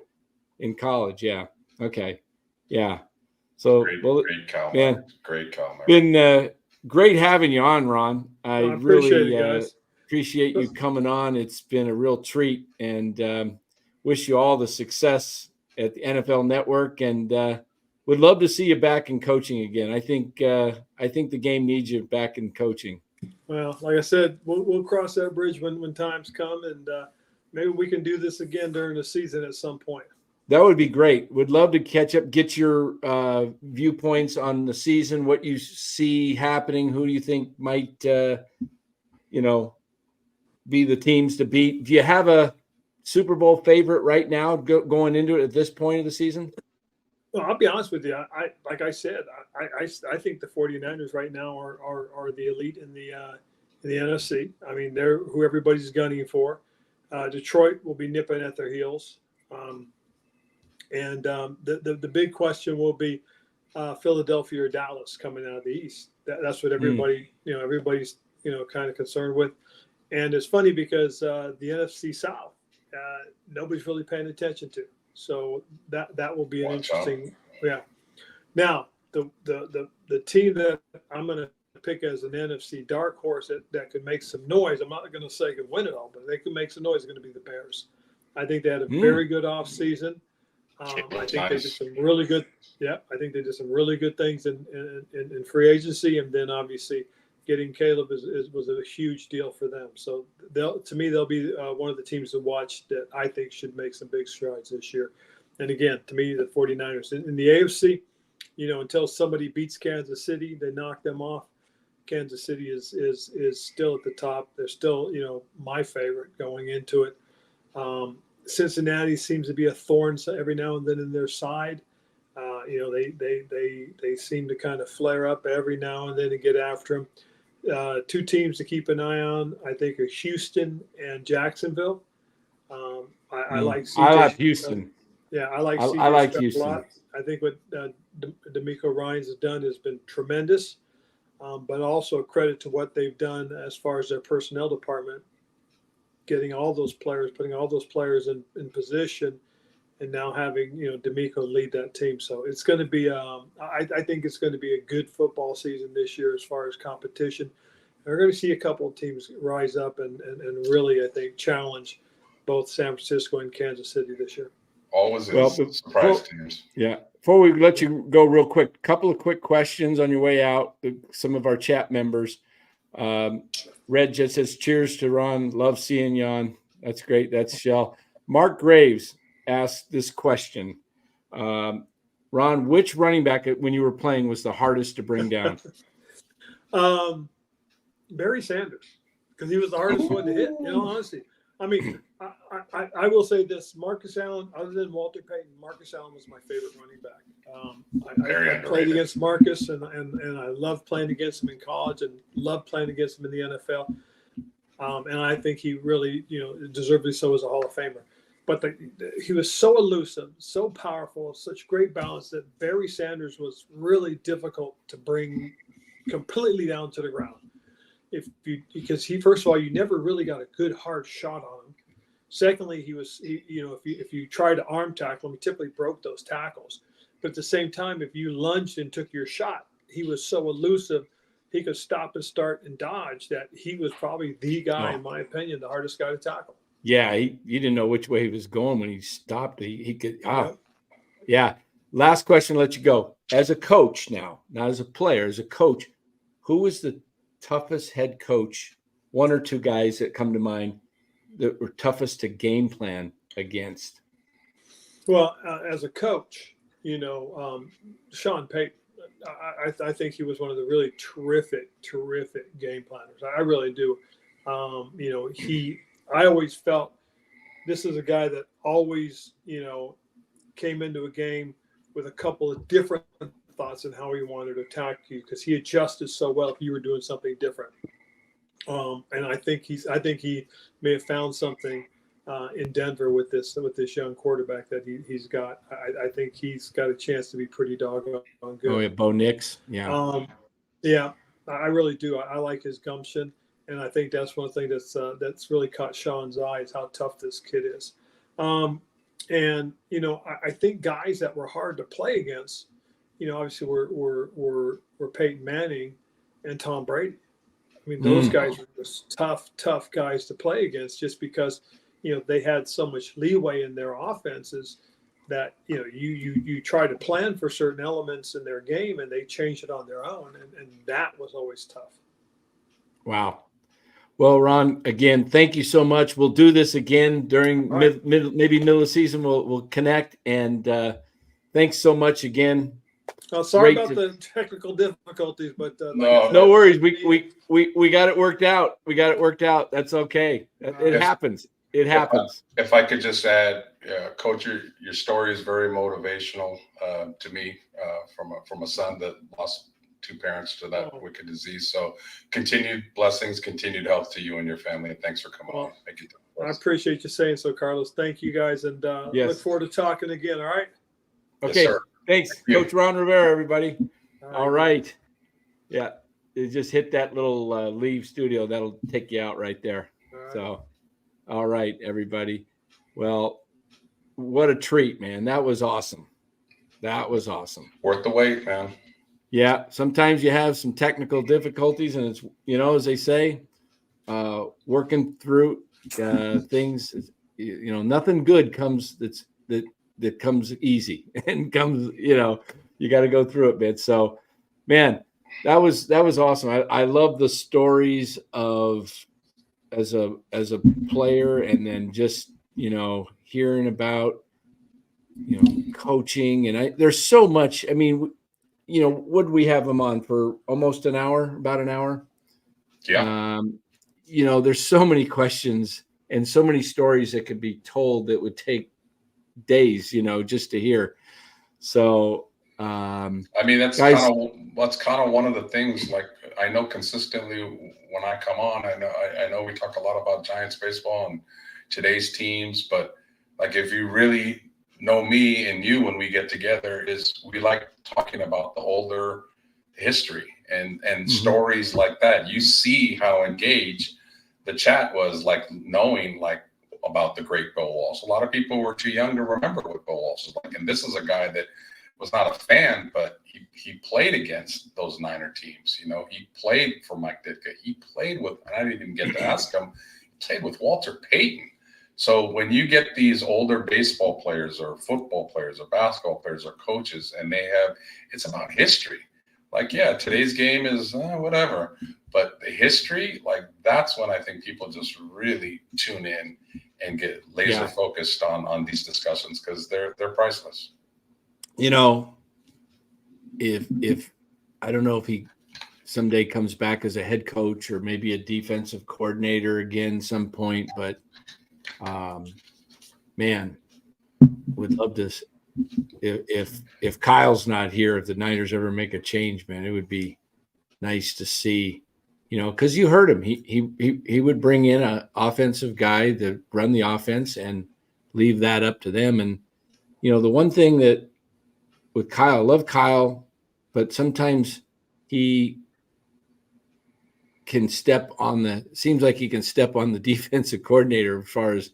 in college. Yeah. Okay. Yeah. So great call, man. Great call, man. Been great having you on, Ron. I really appreciate you coming on. It's been a real treat, and wish you all the success at the NFL Network, and would love to see you back in coaching again. I think the game needs you back in coaching. Well, like I said, we'll cross that bridge when times come, and maybe we can do this again during the season at some point. That would be great. Would love to catch up, get your viewpoints on the season, what you see happening, who do you think might, be the teams to beat. Do you have a Super Bowl favorite right now going into it at this point of the season? Well, I'll be honest with you. Like I said, I think the 49ers right now are the elite in the NFC. I mean, they're who everybody's gunning for. Detroit will be nipping at their heels. And the big question will be Philadelphia or Dallas coming out of the East. That's what everybody's kind of concerned with. And it's funny because the NFC South, nobody's really paying attention to. So that will be an interesting. Yeah. Now the team that I'm going to pick as an NFC dark horse that could make some noise. I'm not going to say could win it all, but they can make some noise. Is going to be the Bears. I think they had a very good off season. I think they did some really good. Yeah, I think they did some really good things in free agency, and then obviously getting Caleb was a huge deal for them. So they'll be one of the teams to watch that I think should make some big strides this year. And again, to me, the 49ers in the AFC, until somebody beats Kansas City, they knock them off. Kansas City is still at the top. They're still, my favorite going into it. Cincinnati seems to be a thorn every now and then in their side. They seem to kind of flare up every now and then and get after them. Two teams to keep an eye on, I think, are Houston and Jacksonville. I like CJ. I like Houston. Yeah, I like I like Houston a lot. I think what D'Amico Ryans has done has been tremendous, but also credit to what they've done as far as their personnel department, putting all those players in position, and now having D'Amico lead that team. So it's going to be I think it's going to be a good football season this year as far as competition. We're going to see a couple of teams rise up and really, I think, challenge both San Francisco and Kansas City this year. Always surprise teams. Yeah. Before we let you go real quick, couple of quick questions on your way out. Some of our chat members. Red just says, cheers to Ron. Love seeing you on. That's great. That's Shell. Mark Graves asked this question. Ron, which running back when you were playing was the hardest to bring down? Barry Sanders, because he was the hardest one to hit, honestly. I mean, I will say this, Marcus Allen, other than Walter Payton, Marcus Allen was my favorite running back. I played against Marcus, and I loved playing against him in college and loved playing against him in the NFL. And I think he really, deservedly so as a Hall of Famer. But he was so elusive, so powerful, such great balance that Barry Sanders was really difficult to bring completely down to the ground. Because first of all, you never really got a good hard shot on him. Secondly, if you tried to arm tackle him, he typically broke those tackles. But at the same time, if you lunged and took your shot, he was so elusive, he could stop and start and dodge that he was probably the guy, in my opinion, the hardest guy to tackle. Yeah, you didn't know which way he was going when he stopped. He could. Yeah. Last question, let you go. As a coach now, not as a player, as a coach, who was the toughest head coach, one or two guys that come to mind that were toughest to game plan against? Well, as a coach, Sean Payton, I think he was one of the really terrific game planners. I really do. I always felt this is a guy that always, came into a game with a couple of different thoughts on how he wanted to attack you, because he adjusted so well if you were doing something different. And I think he may have found something in Denver with this young quarterback that he's got. I think he's got a chance to be pretty doggone good. Oh yeah, Bo Nix. Yeah. Yeah, I really do. I like his gumption, and I think that's one thing that's really caught Sean's eye is how tough this kid is. And I think guys that were hard to play against, obviously were Peyton Manning and Tom Brady. I mean, those guys were just tough guys to play against, just because they had so much leeway in their offenses that you try to plan for certain elements in their game and they change it on their own, and that was always tough. Wow. Well, Ron, again, thank you so much. We'll do this again during maybe middle of the season. We'll connect, and thanks so much again. Sorry about the technical difficulties, but no worries. We got it worked out. That's okay. It happens. It happens. If I could just add, Coach, your story is very motivational to me from a son that lost two parents to that wicked disease. So continued blessings, continued health to you and your family. And thanks for coming on. Thank you. I appreciate you saying so, Carlos. Thank you guys. And look forward to talking again. All right. Okay. Yes, thanks. Coach Ron Rivera, everybody. All right. Yeah. You just hit that little leave studio. That'll take you out right there. So, all right, everybody. Well, what a treat, man. That was awesome. Worth the wait, man. Yeah, sometimes you have some technical difficulties, and it's, as they say, working through things. Nothing good comes that comes easy and comes. You got to go through it, man. So, man, That was awesome. I love the stories of as a player, and then just hearing about coaching, and there's so much. I mean, would we have him on for almost an hour, about an hour? Yeah. There's so many questions and so many stories that could be told that would take days, just to hear. So, I mean, that's guys, kind of one of the things. Like, I know consistently when I come on, I know we talk a lot about Giants baseball and today's teams, but like, if you really know me and you, when we get together, is we like talking about the older history and stories like that. You see how engaged the chat was, like, knowing like about the great Bill Walsh. A lot of people were too young to remember what Bill Walsh was like, and this is a guy that was not a fan, but he played against those Niner teams. He played for Mike Ditka. He played with, and I didn't even get to ask him, he played with Walter Payton. So when you get these older baseball players or football players or basketball players or coaches, and it's about history. Like, yeah, today's game is whatever, but the history, like, that's when I think people just really tune in and get laser focused on these discussions, because they're priceless. If I don't know if he someday comes back as a head coach or maybe a defensive coordinator again some point, but man, would love this. If Kyle's not here, if the Niners ever make a change, man, it would be nice to see, because you heard him. He would bring in an offensive guy to run the offense and leave that up to them. And the one thing that with Kyle, I love Kyle, but sometimes he can seems like he can step on the defensive coordinator as far as,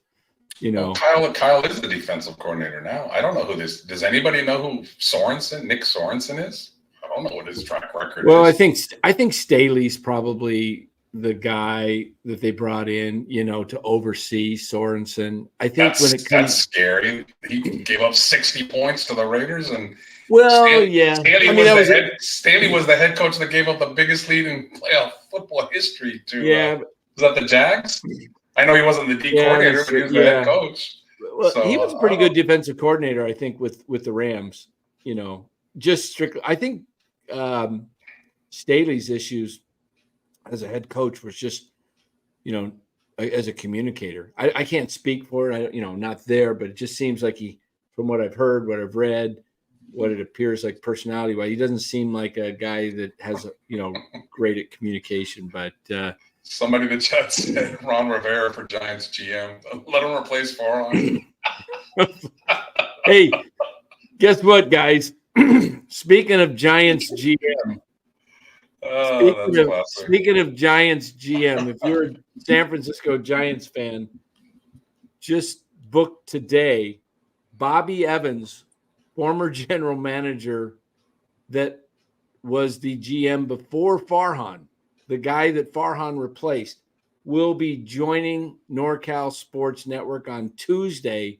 Well, Kyle is the defensive coordinator now. I don't know who this. Does anybody know who Nick Sorensen is? I don't know what his track record is. Well, I think Staley's probably the guy that they brought in, to oversee Sorensen. I think that's scary. He gave up 60 points to the Raiders, and Staley was the head coach that gave up the biggest lead in playoff football history to. Was that the Jags? I know he wasn't the D coordinator, but he was the head coach. Well, he was a pretty good defensive coordinator, I think, with the Rams. Just strictly. I think Staley's issues as a head coach was just, as a communicator. I can't speak for it. Not there, but it just seems like from what I've heard, what I've read, what it appears like personality-wise, he doesn't seem like a guy that has, great at communication. But somebody in the chat said Ron Rivera for Giants GM. Let him replace Farhan. Hey, guess what, guys? Speaking of Giants GM, speaking of Giants GM, if you're a San Francisco Giants fan, just book today Bobby Evans, former general manager that was the GM before Farhan, the guy that Farhan replaced, will be joining NorCal Sports Network on Tuesday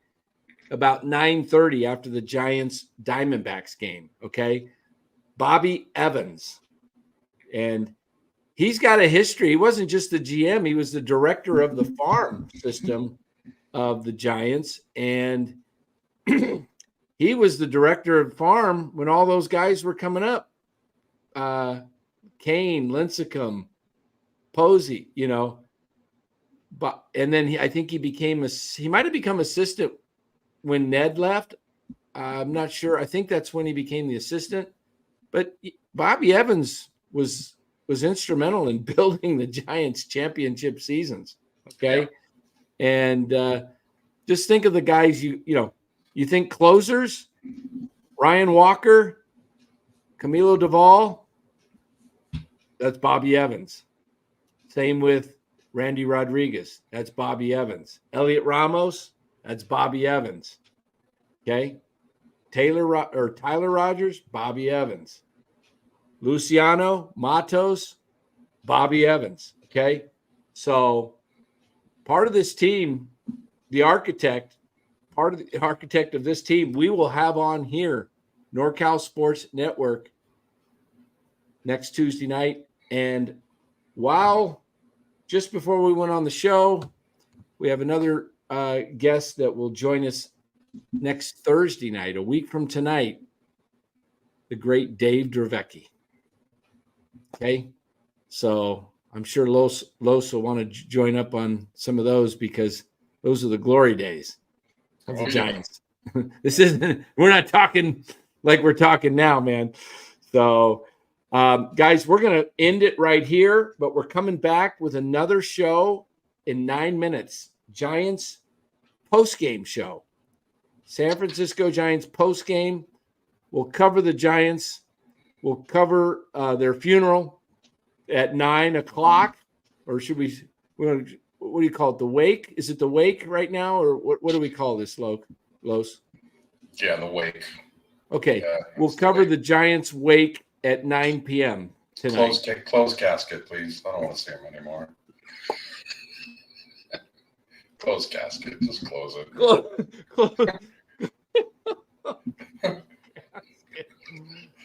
about 9:30 after the Giants Diamondbacks game. Okay. Bobby Evans. And he's got a history. He wasn't just the GM. He was the director of the farm system of the Giants. And he was the director of farm when all those guys were coming up. Kane, Lincecum, Posey, But and then I think he might have become assistant when Ned left. I'm not sure. I think that's when he became the assistant. But Bobby Evans was instrumental in building the Giants championship seasons. Okay. Yeah. And just think of the guys you think closers, Ryan Walker, Camilo Duvall, that's Bobby Evans. Same with Randy Rodriguez. That's Bobby Evans. Elliot Ramos, that's Bobby Evans. Okay. Tyler Rogers, Bobby Evans. Luciano Matos, Bobby Evans. Okay. So part of this team, part of the architect of this team, we will have on here, NorCal Sports Network, next Tuesday night. And just before we went on the show, we have another guest that will join us next Thursday night, a week from tonight, the great Dave Dravecki. Okay, so I'm sure Los will want to join up on some of those because those are the glory days of the Giants. We're not talking like we're talking now, man. So, guys, we're going to end it right here, but we're coming back with another show in 9 minutes. Giants post-game show. San Francisco Giants post-game. We'll cover the Giants. We'll cover their funeral at 9 o'clock. Or should we what do you call it? The wake? Is it the wake right now? Or what do we call this, Los? Yeah, the wake. Okay. Yeah, we'll cover the Giants wake at 9 p.m. tonight. Close casket, please. I don't want to see him anymore. Close casket. Just close it.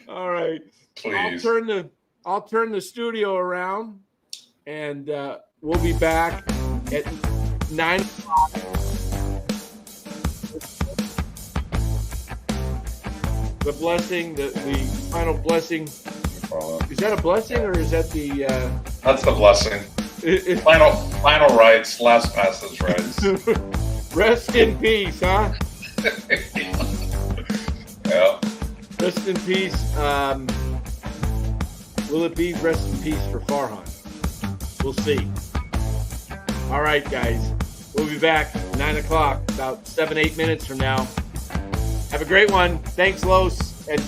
All right. Please. I'll turn the studio around, and we'll be back at 9 o'clock. The blessing, the final blessing. Is that a blessing or is that the? That's the blessing. Final rites, last passage rites. Rest in peace, huh? Yeah. Rest in peace. Will it be rest in peace for Farhan? We'll see. All right, guys. We'll be back 9 o'clock, about 7-8 minutes from now. Have a great one. Thanks, Los. And